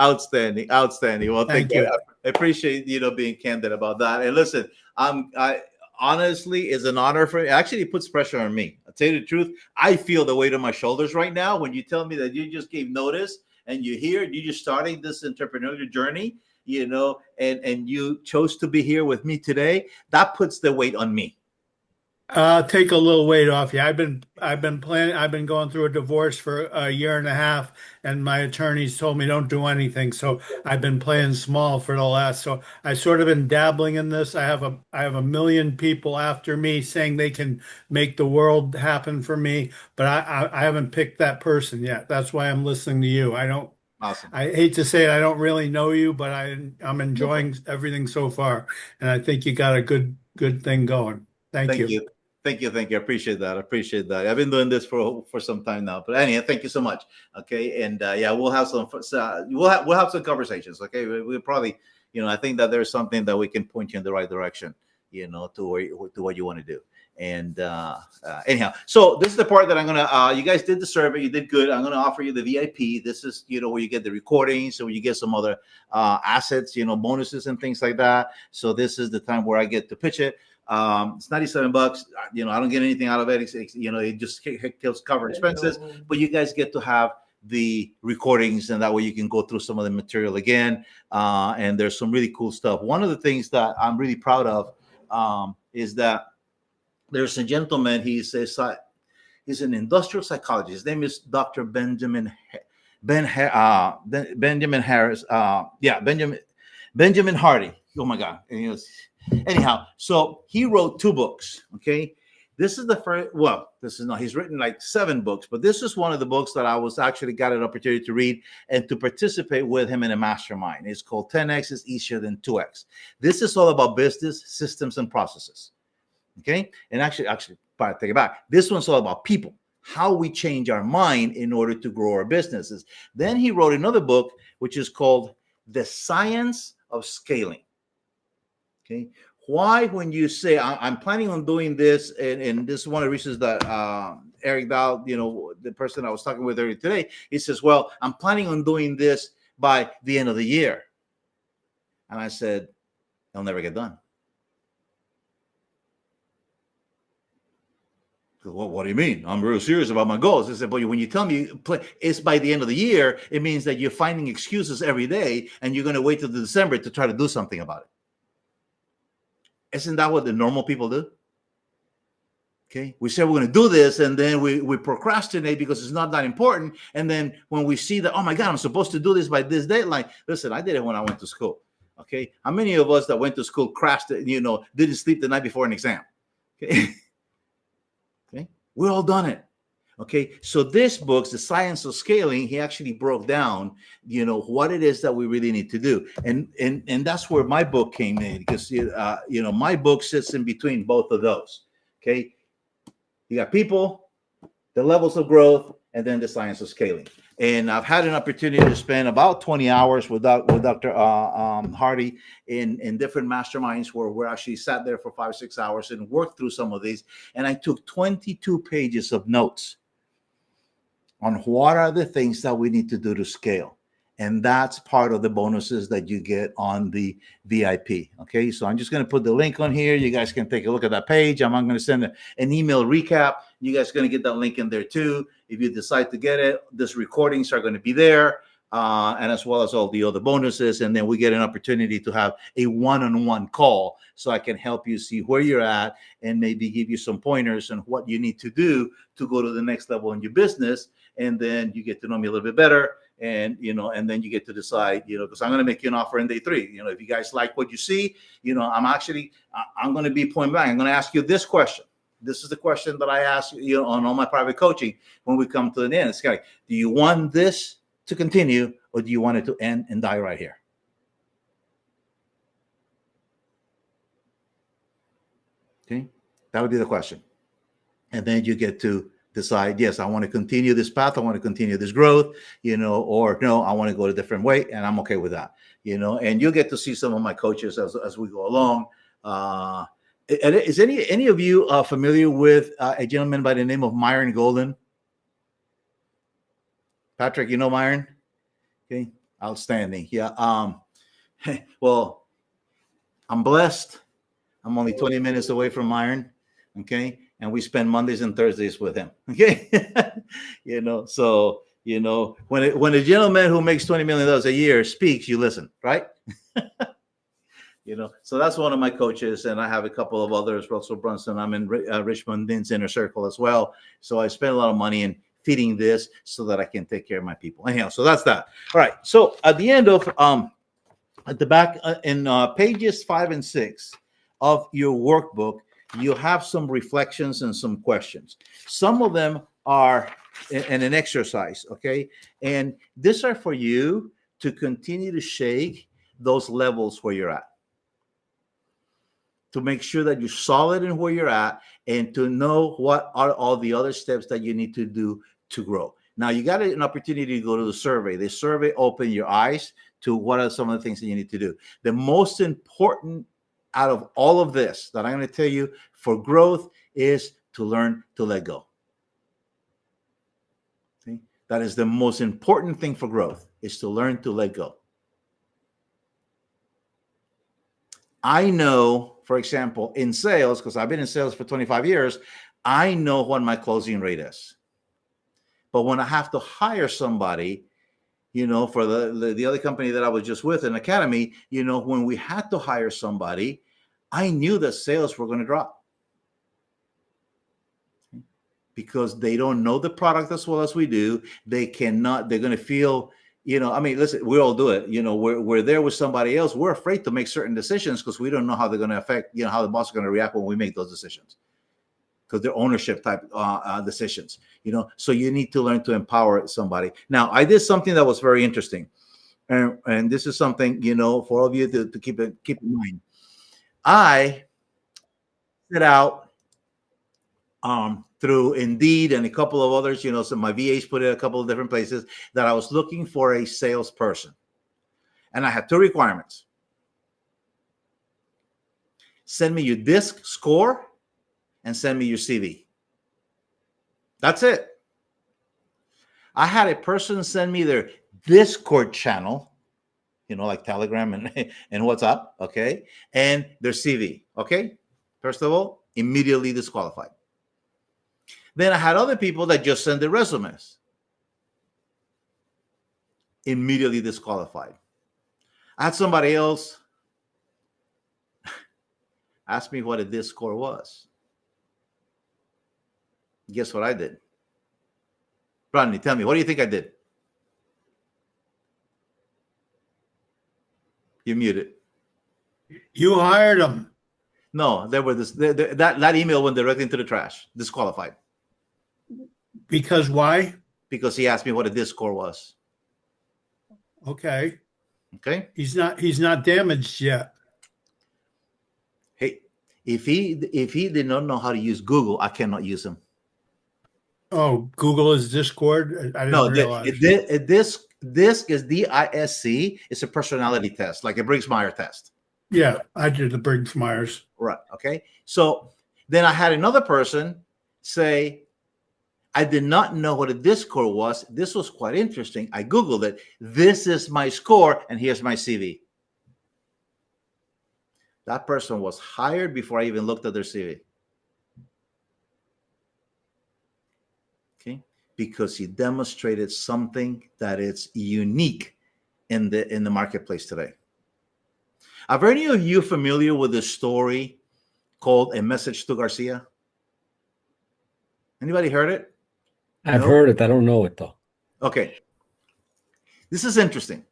Outstanding, outstanding. Well, Thank you. I appreciate being candid about that. And listen, I honestly is an honor for me. Actually, it puts pressure on me. I'll tell you the truth. I feel the weight on my shoulders right now when you tell me that you just gave notice and you're just starting this entrepreneurial journey, and you chose to be here with me today. That puts the weight on me. Take a little weight off you. I've been planning. I've been going through a divorce for a year and a half, and my attorneys told me don't do anything. So I've been playing small for the last. So I sort of been dabbling in this. I have a million people after me saying they can make the world happen for me, but I haven't picked that person yet. That's why I'm listening to you. I don't. Awesome. I hate to say it, I don't really know you, but I'm enjoying everything so far, and I think you got a good thing going. Thank you. Thank you. I appreciate that. I've been doing this for some time now. But anyway, thank you so much. Okay, and yeah, we'll have some we'll have some conversations. Okay, we'll probably I think that there's something that we can point you in the right direction. To what you want to do. And anyhow, so this is the part that I'm gonna. You guys did the survey. You did good. I'm gonna offer you the VIP. This is where you get the recordings, so you get some other assets, bonuses and things like that. So this is the time where I get to pitch it. It's $97. You know, I don't get anything out of it. You know, it just helps cover expenses, but you guys get to have the recordings, and that way you can go through some of the material again. And there's some really cool stuff. One of the things that I'm really proud of is that there's a gentleman. He's an industrial psychologist. His name is Dr. Benjamin Harris. Benjamin Hardy. Oh my God. Anyhow, so he wrote 2 books. Okay. This is the first, well, this is not, he's written like 7 books, but this is one of the books that I was actually got an opportunity to read and to participate with him in a mastermind. It's called 10X is Easier Than 2X. This is all about business, systems, and processes. Okay. And actually, take it back. This one's all about people, how we change our mind in order to grow our businesses. Then he wrote another book, which is called The Science of Scaling. Okay. Why, when you say I'm planning on doing this, and this is one of the reasons that Eric Dahl, you know, the person I was talking with earlier today, he says, well, I'm planning on doing this by the end of the year. And I said, it'll never get done. Well, what do you mean? I'm real serious about my goals. I said, but when you tell me it's by the end of the year, it means that you're finding excuses every day and you're going to wait till December to try to do something about it. Isn't that what the normal people do? Okay. We say we're going to do this, and then we procrastinate because it's not that important. And then when we see that, oh my God, I'm supposed to do this by this deadline. Listen, I did it when I went to school. Okay. How many of us that went to school crashed, you know, didn't sleep the night before an exam? Okay. Okay. We're all done it. Okay. So this book, The Science of Scaling, he actually broke down, you know, what it is that we really need to do. And that's where my book came in, because, you know, my book sits in between both of those. Okay. You got people, the levels of growth, and then the science of scaling. And I've had an opportunity to spend about 20 hours with Dr. Hardy in different masterminds where we're actually sat there for 5 or 6 hours and worked through some of these. And I took 22 pages of notes on what are the things that we need to do to scale. And that's part of the bonuses that you get on the VIP. Okay, so I'm just going to put the link on here. You guys can take a look at that page. I'm going to send an email recap. You guys are going to get that link in there too. If you decide to get it, these recordings are going to be there, and as well as all the other bonuses. And then we get an opportunity to have a one-on-one call, so I can help you see where you're at and maybe give you some pointers on what you need to do to go to the next level in your business. And then you get to know me a little bit better. And, you know, and then you get to decide, you know, because I'm going to make you an offer in day 3. You know, if you guys like what you see, you know, I'm going to be point blank. I'm going to ask you this question. This is the question that I ask you on all my private coaching when we come to an end. It's like, do you want this to continue, or do you want it to end and die right here? Okay. That would be the question. And then you get to decide, yes, I want to continue this path. I want to continue this growth, you know, or no, I want to go a different way, and I'm okay with that, you know. And you'll get to see some of my coaches as we go along. Is any of you familiar with a gentleman by the name of Myron Golden? Patrick, you know Myron? Okay, outstanding. Yeah. Well, I'm blessed. I'm only 20 minutes away from Myron. Okay. And we spend Mondays and Thursdays with him. Okay. You know, so, you know, when a gentleman who makes $20 million a year speaks, you listen, right? You know, so that's one of my coaches. And I have a couple of others, Russell Brunson. I'm in Richmond Dean's inner circle as well. So I spend a lot of money in feeding this so that I can take care of my people. Anyhow, so that's that. All right. So at the end of, at the back in pages 5 and 6 of your workbook, you have some reflections and some questions. Some of them are in an exercise, okay? And these are for you to continue to shake those levels where you're at, to make sure that you're solid in where you're at, and to know what are all the other steps that you need to do to grow. Now, you got an opportunity to go to the survey. The survey opened your eyes to what are some of the things that you need to do. The most important out of all of this that I'm going to tell you for growth is to learn to let go. Okay? That is the most important thing for growth, is to learn to let go. I know for example, in sales, because I've been in sales for 25 years, I know what my closing rate is. But when I have to hire somebody, for the other company that I was just with, an academy, when we had to hire somebody, I knew that sales were going to drop because they don't know the product as well as we do. They're going to feel, listen, we all do it. We're there with somebody else. We're afraid to make certain decisions because we don't know how they're going to affect, how the boss is going to react when we make those decisions, because they're ownership type decisions, so you need to learn to empower somebody. Now, I did something that was very interesting. And this is something, for all of you to keep in mind. I set out through Indeed and a couple of others, so my VAs put it a couple of different places, that I was looking for a salesperson. And I had two requirements. Send me your DISC score and send me your CV. That's it. I had a person send me their Discord channel, like Telegram and WhatsApp, okay, and their CV, okay. First of all, immediately disqualified. Then I had other people that just sent their resumes. Immediately disqualified. I had somebody else ask me what a DISC score was. Guess what I did? Rodney, tell me, what do you think I did? You're muted. You hired them. No, that email went directly into the trash. Disqualified. Because why? Because he asked me what a DISC score was. Okay. He's not damaged yet. Hey, if he did not know how to use Google, I cannot use him. Oh, Google is Discord? I didn't realize. DISC is DISC. It's a personality test, like a Briggs-Myers test. Yeah, I did the Briggs-Myers. Right. Okay. So then I had another person say, I did not know what a DISC score was. This was quite interesting. I Googled it. This is my score, and here's my CV. That person was hired before I even looked at their CV. Okay. Because he demonstrated something that is unique in the marketplace today. Are any of you familiar with the story called A Message to Garcia? Anybody heard it? I've heard it. I don't know it though. Okay. This is interesting.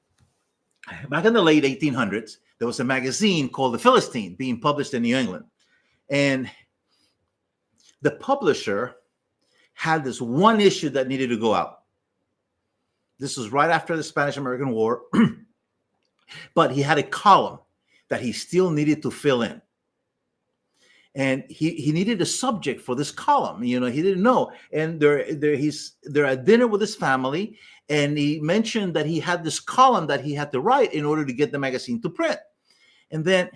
Back in the late 1800s, there was a magazine called The Philistine being published in New England. And the publisher had this one issue that needed to go out. This was right after the Spanish-American War. But he had a column that he still needed to fill in. And he needed a subject for this column. He didn't know. And they're at dinner with his family, and he mentioned that he had this column that he had to write in order to get the magazine to print. And then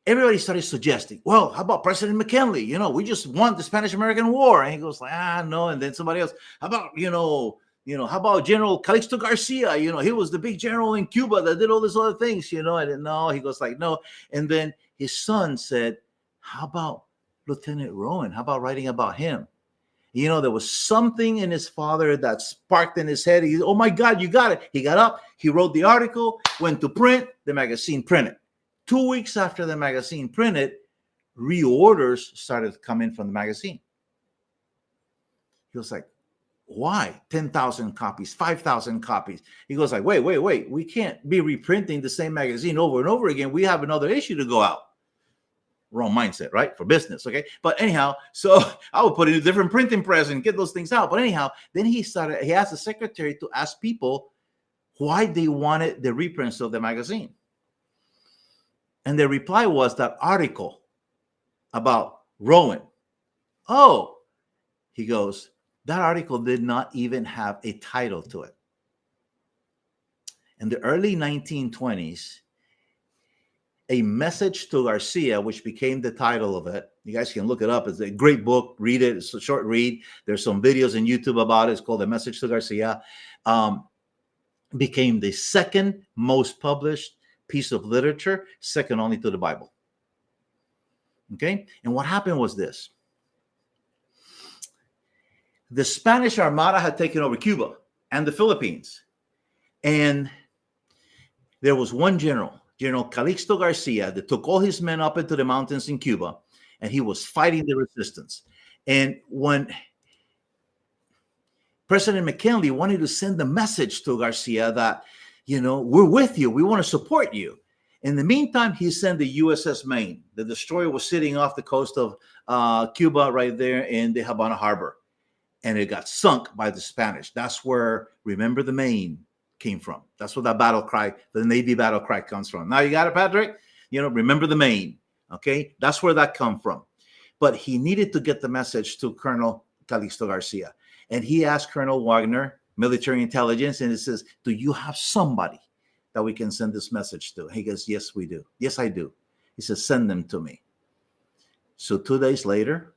everybody started suggesting, well, how about President McKinley? We just won the Spanish-American War. And he goes like, no. And then somebody else, how about, how about General Calixto Garcia? He was the big general in Cuba that did all these other things, I didn't know. He goes like, no. And then his son said, how about Lieutenant Ruben? How about writing about him? There was something in his father that sparked in his head. Oh my God, you got it. He got up, he wrote the article, went to print, the magazine printed. 2 weeks after the magazine printed, reorders started coming from the magazine. He was like, why 10,000 copies, 5,000 copies? He goes like, wait. We can't be reprinting the same magazine over and over again. We have another issue to go out. Wrong mindset, right? For business, okay? But anyhow, so I would put in a different printing press and get those things out. But anyhow, then he asked the secretary to ask people why they wanted the reprints of the magazine. And the reply was that article about Rowan. Oh, he goes, that article did not even have a title to it. In the early 1920s, A Message to Garcia, which became the title of it. You guys can look it up. It's a great book. Read it. It's a short read. There's some videos on YouTube about it. It's called A Message to Garcia. Became the second most published piece of literature, second only to the Bible. Okay. And what happened was this. The Spanish Armada had taken over Cuba and the Philippines. And there was one general, General Calixto Garcia, that took all his men up into the mountains in Cuba, and he was fighting the resistance. And when President McKinley wanted to send a message to Garcia that, we're with you, we want to support you. In the meantime, he sent the USS Maine. The destroyer was sitting off the coast of Cuba right there in the Havana Harbor. And it got sunk by the Spanish. That's where Remember the Maine came from. That's where that battle cry, the Navy battle cry, comes from. Now you got it, Patrick? Remember the Maine. Okay? That's where that come from. But he needed to get the message to Colonel Calixto Garcia. And he asked Colonel Wagner, military intelligence, and he says, do you have somebody that we can send this message to? He goes, yes, we do. Yes, I do. He says, send them to me. So 2 days later,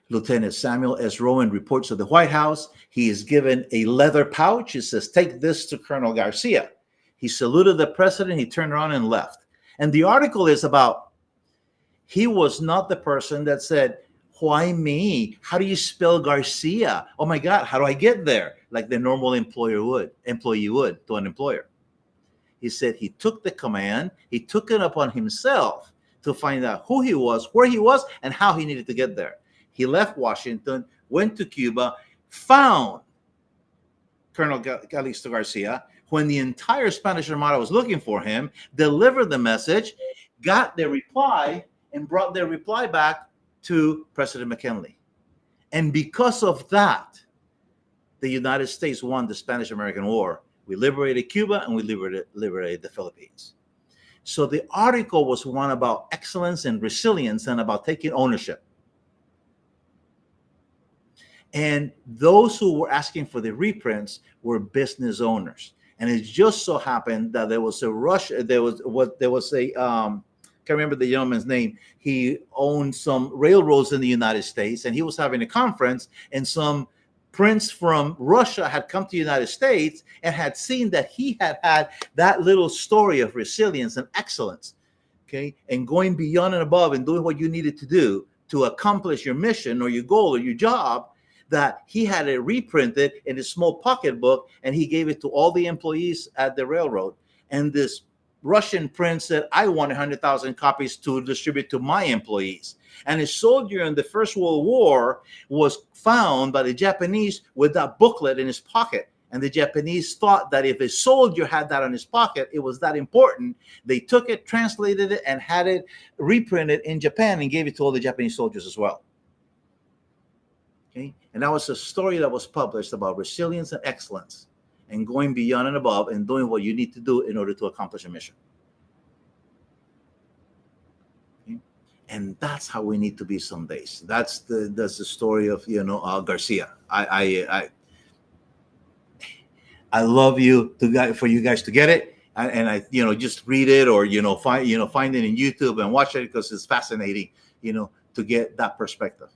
Lieutenant Samuel S. Rowan reports to the White House. He is given a leather pouch. He says, take this to Colonel Garcia. He saluted the president. He turned around and left. And the article is about, he was not the person that said, why me? How do you spell Garcia? Oh my God, how do I get there? Like the normal employee would to an employer. He said he took the command. He took it upon himself to find out who he was, where he was, and how he needed to get there. He left Washington, went to Cuba, found Colonel Calixto Garcia when the entire Spanish Armada was looking for him, delivered the message, got their reply, and brought their reply back to President McKinley. And because of that, the United States won the Spanish-American War. We liberated Cuba and we liberated the Philippines. So the article was one about excellence and resilience and about taking ownership. And those who were asking for the reprints were business owners. And it just so happened that there was a can't remember the gentleman's name. He owned some railroads in the United States, and he was having a conference, and some prince from Russia had come to the United States and had seen that he had that little story of resilience and excellence, okay, and going beyond and above and doing what you needed to do to accomplish your mission or your goal or your job, that he had it reprinted in his small pocketbook, and he gave it to all the employees at the railroad. And this Russian prince said, I want 100,000 copies to distribute to my employees. And a soldier in the First World War was found by the Japanese with that booklet in his pocket. And the Japanese thought that if a soldier had that in his pocket, it was that important. They took it, translated it, and had it reprinted in Japan and gave it to all the Japanese soldiers as well. Okay? And that was a story that was published about resilience and excellence, and going beyond and above and doing what you need to do in order to accomplish a mission. Okay? And that's how we need to be some days. That's the story of Garcia. I love for you guys to get it, and I just read it or find it in YouTube and watch it, because it's fascinating to get that perspective.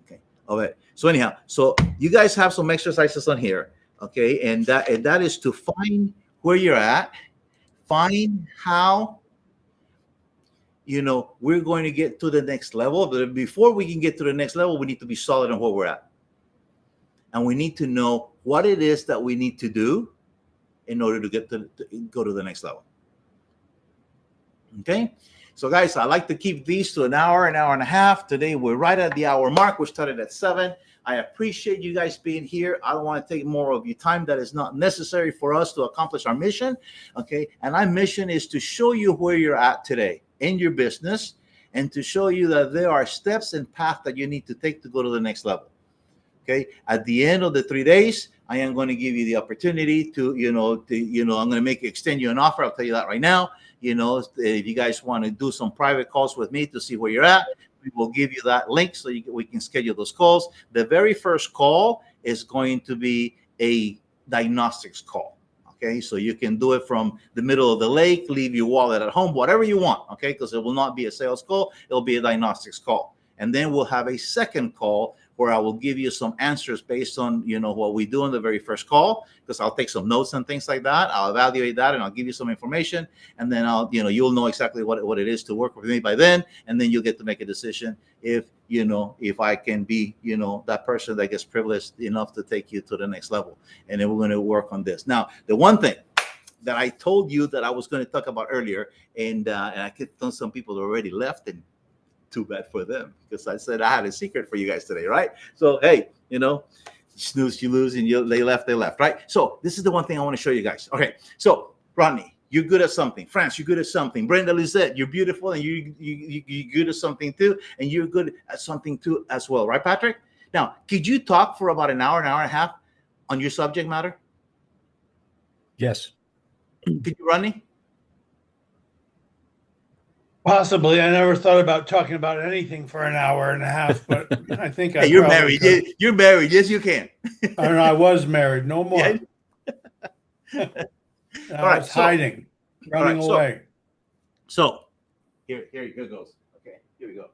Okay, all right. So anyhow, so you guys have some exercises on here. Okay, and that is to find where you're at, find how we're going to get to the next level. But before we can get to the next level, we need to be solid on where we're at, and we need to know what it is that we need to do in order to go to the next level. Okay, so guys, I like to keep these to an hour and a half. Today we're right at the hour mark. We started at 7. I appreciate you guys being here. I don't want to take more of your time that is not necessary for us to accomplish our mission. Okay. And our mission is to show you where you're at today in your business, and to show you that there are steps and paths that you need to take to go to the next level. Okay. At the end of the 3 days, I am going to give you the opportunity to, I'm going to extend you an offer. I'll tell you that right now. If you guys want to do some private calls with me to see where you're at, we will give you that link so we can schedule those calls. The very first call is going to be a diagnostics call. Okay, so you can do it from the middle of the lake, leave your wallet at home, whatever you want. Okay, because it will not be a sales call, it'll be a diagnostics call. And then we'll have a second call where I will give you some answers based on, what we do on the very first call, because I'll take some notes and things like that. I'll evaluate that and I'll give you some information, and then you'll know exactly what it is to work with me by then, and then you'll get to make a decision if I can be, that person that gets privileged enough to take you to the next level. And then we're going to work on this. Now, the one thing that I told you that I was going to talk about earlier, and I could tell some people already left, and too bad for them, because I said I had a secret for you guys today, right? So, hey, you snooze, you lose, and they left, right? So this is the one thing I want to show you guys. Okay, so Rodney, you're good at something. France, you're good at something. Brenda Lizette, you're beautiful, and you're good at something too, and you're good at something too as well, right, Patrick? Now, could you talk for about an hour and a half on your subject matter? Yes. Could you, Rodney? Possibly. I never thought about talking about anything for an hour and a half, but I think I You're probably married. could. You're married. Yes, you can. I was married. No more. Yeah. I All right, was hiding, running away. So here goes. Okay, here we go.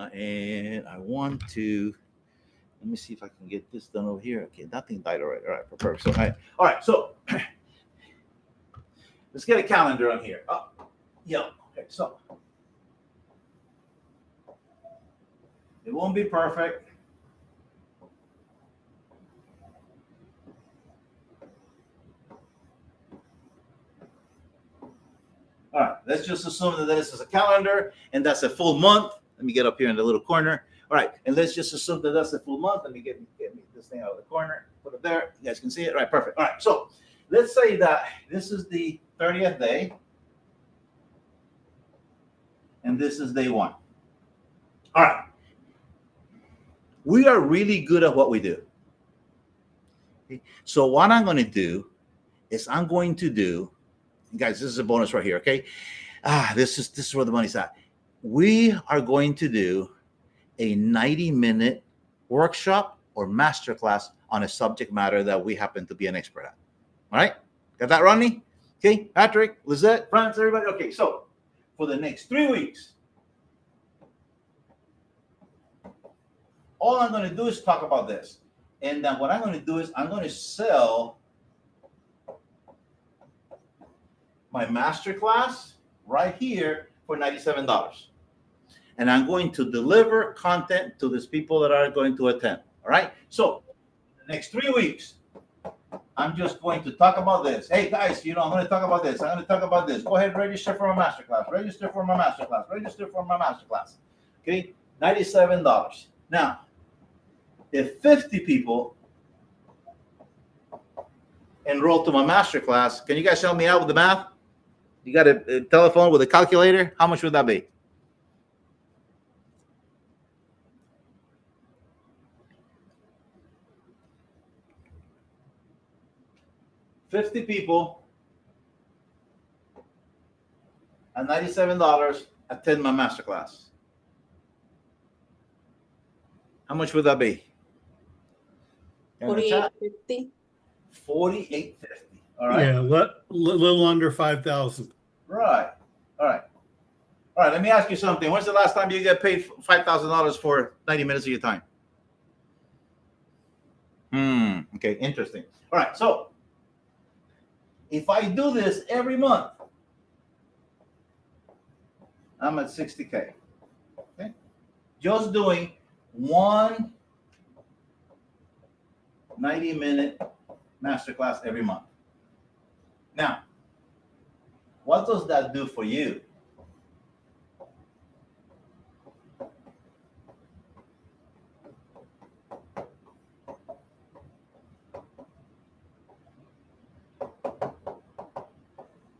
And I want to, let me see if I can get this done over here. Okay, that thing died already. All right, perfect. So, all right. So let's get a calendar on here. Oh, yeah. Okay, so it won't be perfect. All right, let's just assume that this is a calendar and that's a full month. Let me get up here in the little corner. All right, and let's just assume that that's a full month. Let me get this thing out of the corner, put it there. You guys can see it. All right, perfect. All right, so let's say that this is the 30th day, and this is day 1. All right, we are really good at what we do. Okay? So what I'm going to do is guys, this is a bonus right here, okay? This is where the money's at. We are going to do a 90-minute workshop or masterclass on a subject matter that we happen to be an expert at. All right? Got that, Rodney? Okay, Patrick, Lizette, France, everybody? Okay, so for the next 3 weeks, all I'm going to do is talk about this. And then what I'm going to do is I'm going to sell my masterclass right here for $97. And I'm going to deliver content to these people that are going to attend. All right. So the next 3 weeks, I'm just going to talk about this. Hey guys, I'm going to talk about this. I'm going to talk about this. Go ahead, register for my masterclass. Register for my masterclass. Register for my masterclass. Okay, $97. Now, if 50 people enroll to my masterclass, can you guys help me out with the math? You got a telephone with a calculator? How much would that be? $50 people at $97 attend my masterclass. How much would that be? $48.50. $48.50. All right. Yeah, little under 5,000. Right. All right. All right. Let me ask you something. When's the last time you get paid $5,000 for 90 minutes of your time? Okay. Interesting. All right. So if I do this every month, I'm at $60K. Okay. Just doing one 90-minute masterclass every month. Now, what does that do for you?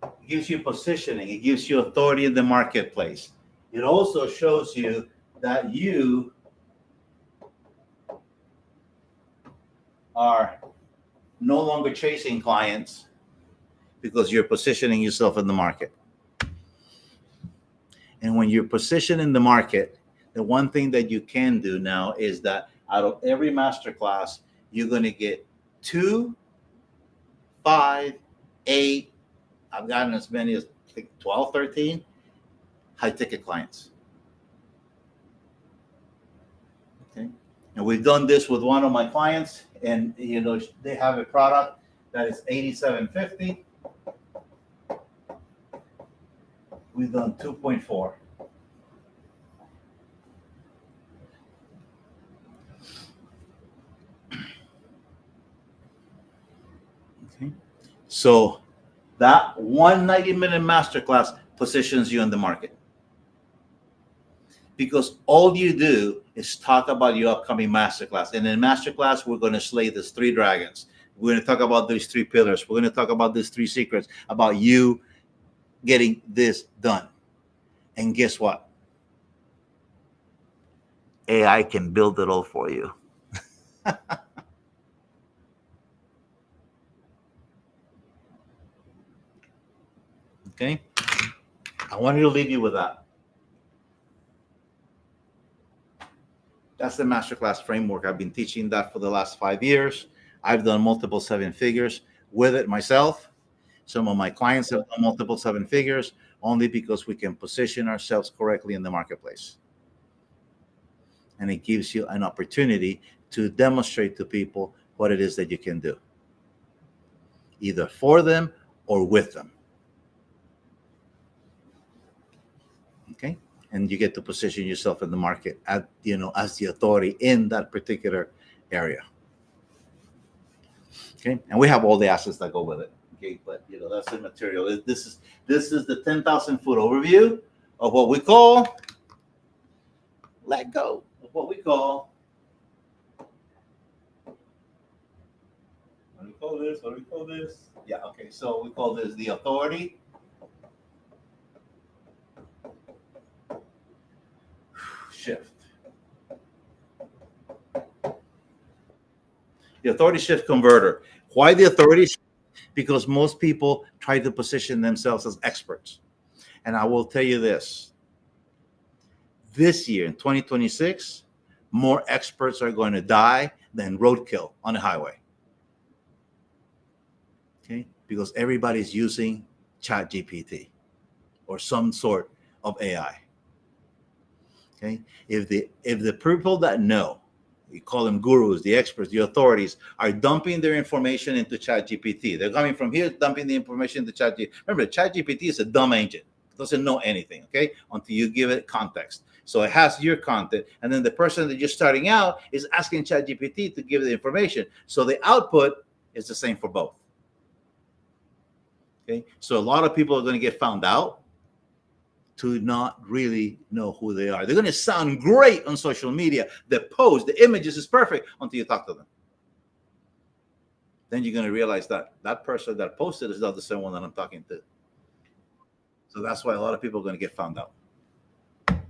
It gives you positioning. It gives you authority in the marketplace. It also shows you that you are no longer chasing clients because you're positioning yourself in the market. And when you're positioned in the market, the one thing that you can do now is that out of every masterclass, you're going to get 2, 5, 8, I've gotten as many as 12, 13 high ticket clients. And we've done this with one of my clients, and they have a product that is $87.50. We've done 2.4. Okay. So that 190-minute masterclass positions you in the market, because all you do is talk about your upcoming masterclass. And in masterclass, we're going to slay these 3 dragons. We're going to talk about these 3 pillars. We're going to talk about these 3 secrets about you getting this done. And guess what? AI can build it all for you. Okay? I wanted to leave you with that. That's the masterclass framework. I've been teaching that for the last 5 years. I've done multiple 7 figures with it myself. Some of my clients have done multiple 7 figures, only because we can position ourselves correctly in the marketplace. And it gives you an opportunity to demonstrate to people what it is that you can do, either for them or with them. Okay? And you get to position yourself in the market as the authority in that particular area. Okay, and we have all the assets that go with it. Okay, but that's the material. This is the 10,000-foot overview of what we call let go. Of what we call. What do we call this? What do we call this? Yeah. Okay. So we call this the authority shift. The authority shift converter. Why the authority shift? Because most people try to position themselves as experts. And I will tell you this. This year, in 2026, more experts are going to die than roadkill on the highway. Okay? Because everybody's using ChatGPT or some sort of AI. Okay? If the people that know, we call them gurus, the experts, the authorities, are dumping their information into ChatGPT. They're coming from here, dumping the information into ChatGPT. Remember, ChatGPT is a dumb agent. It doesn't know anything, okay, until you give it context. So it has your content, and then the person that you're starting out is asking ChatGPT to give the information. So the output is the same for both. Okay, so a lot of people are going to get found out to not really know who they are. They're going to sound great on social media. The post, the images is perfect until you talk to them. Then you're going to realize that that person that posted is not the same one that I'm talking to. So that's why a lot of people are going to get found out.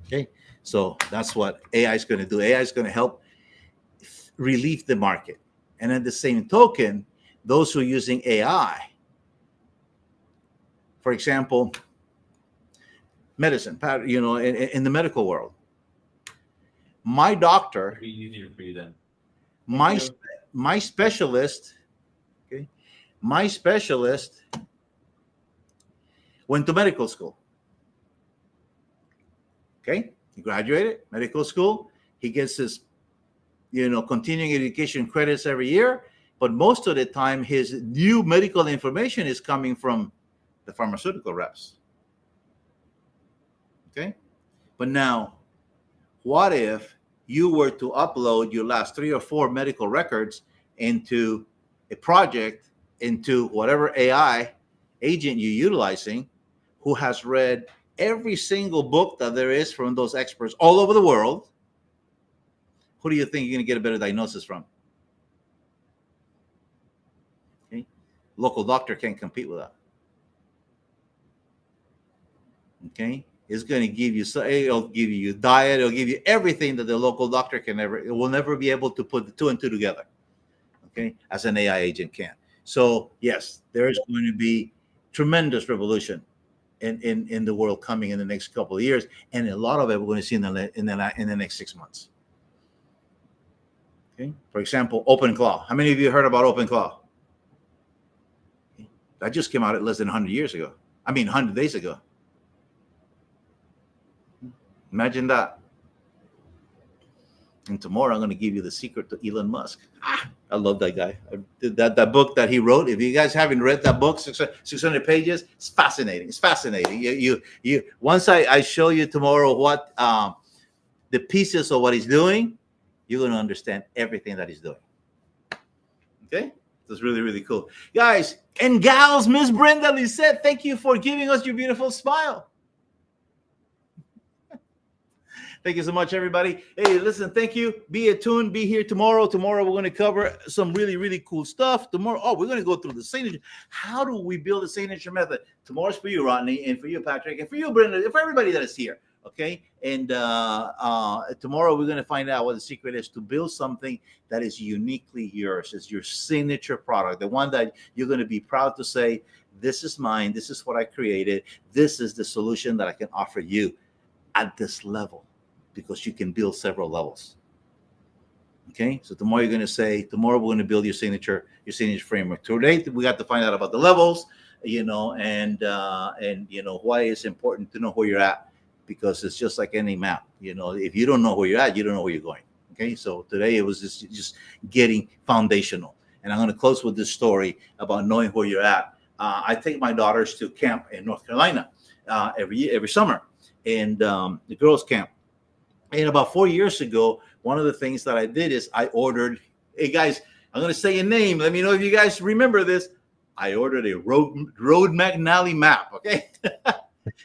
Okay, so that's what AI is going to do. AI is going to help relieve the market. And at the same token, those who are using AI, for example, medicine, in the medical world, my doctor, be easier for you then. My specialist, okay, my specialist went to medical school. Okay, he graduated medical school. He gets his, continuing education credits every year, but most of the time, his new medical information is coming from the pharmaceutical reps. Okay, but now, what if you were to upload your last 3 or 4 medical records into a project, into whatever AI agent you're utilizing, who has read every single book that there is from those experts all over the world? Who do you think you're going to get a better diagnosis from? Okay. Local doctor can't compete with that. Okay. It's going to give you, it'll give you diet, it'll give you everything that the local doctor it will never be able to put the 2 and 2 together, okay, as an AI agent can. So yes, there is going to be tremendous revolution in the world coming in the next couple of years, and a lot of it we're going to see in the next 6 months. Okay, for example, OpenClaw. How many of you heard about OpenClaw? Okay. That just came out less than 100 years ago. 100 days ago. Imagine that. And tomorrow I'm going to give you the secret to Elon Musk. I love that guy. That book that he wrote. If you guys haven't read that book, 600 pages, it's fascinating. It's fascinating. You. Once I show you tomorrow what the pieces of what he's doing, you're going to understand everything that he's doing. Okay, that's really, really cool, guys and gals. Miss Brenda Lisette, thank you for giving us your beautiful smile. Thank you so much, everybody. Hey, listen, thank you. Be attuned. Be here tomorrow. Tomorrow, we're going to cover some really, really cool stuff. Tomorrow, we're going to go through the signature. How do we build a signature method? Tomorrow's for you, Rodney, and for you, Patrick, and for you, Brenda, and for everybody that is here. Okay? And tomorrow, we're going to find out what the secret is to build something that is uniquely yours. It's your signature product, the one that you're going to be proud to say, this is mine. This is what I created. This is the solution that I can offer you at this level. Because you can build several levels. Okay, so tomorrow you're going to say, tomorrow we're going to build your signature framework. Today we got to find out about the levels, and you know why it's important to know where you're at, because it's just like any map. You know, if you don't know where you're at, you don't know where you're going. Okay, so today it was just getting foundational, and I'm going to close with this story about knowing where you're at. I take my daughters to camp in North Carolina every summer, and the girls' camp. And about 4 years ago, one of the things that I did is I ordered, hey guys, I'm going to say a name. Let me know if you guys remember this. I ordered a Road McNally map. Okay.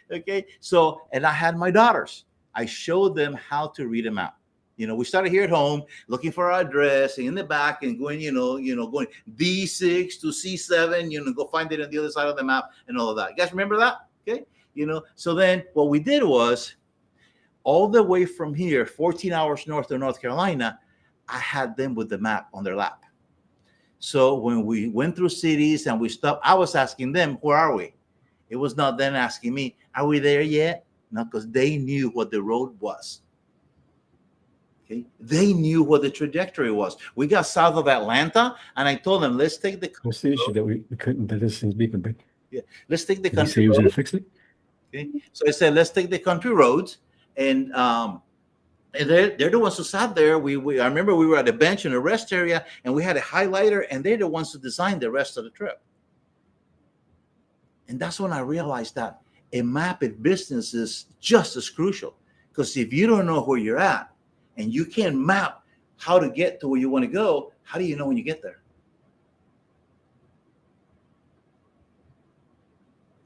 Okay. So, and I had my daughters. I showed them how to read a map. You know, we started here at home looking for our address in the back and going, going D6 to C7, go find it on the other side of the map and all of that. You guys remember that? Okay. So then what we did was, all the way from here, 14 hours north of North Carolina, I had them with the map on their lap. So when we went through cities and we stopped, I was asking them, where are we? It was not them asking me, are we there yet? No, because they knew what the road was. Okay, they knew what the trajectory was. We got south of Atlanta, and I told them, let's take the. What's the issue that we couldn't? That this thing's beeping, but yeah, let's take the did country. he say he was going to fix it? Okay, so I said, let's take the country roads. And they're the ones who sat there. I remember we were at a bench in a rest area, and we had a highlighter, and they're the ones who designed the rest of the trip. And that's when I realized that a map in business is just as crucial, because if you don't know where you're at and you can't map how to get to where you want to go, how do you know when you get there?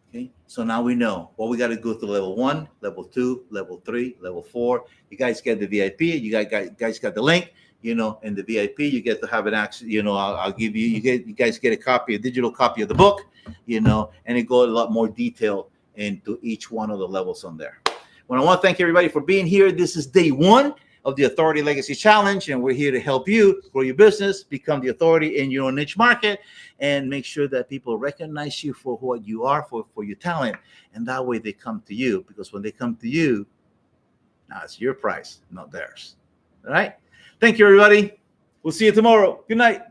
Okay, so now we know what we got to go through level 1, level 2, level 3, level 4. You guys get the VIP. You guys got the link. In the VIP, you get to have an access. I'll give you. You guys get a digital copy of the book. And it goes a lot more detail into each one of the levels on there. Well, I want to thank everybody for being here. This is day 1 of the Authority Legacy Challenge, and we're here to help you grow your business, become the authority in your niche market, and make sure that people recognize you for what you are, for your talent, and that way they come to you, because when they come to you, now it's your price, not theirs. All right? Thank you, everybody. We'll see you tomorrow. Good night.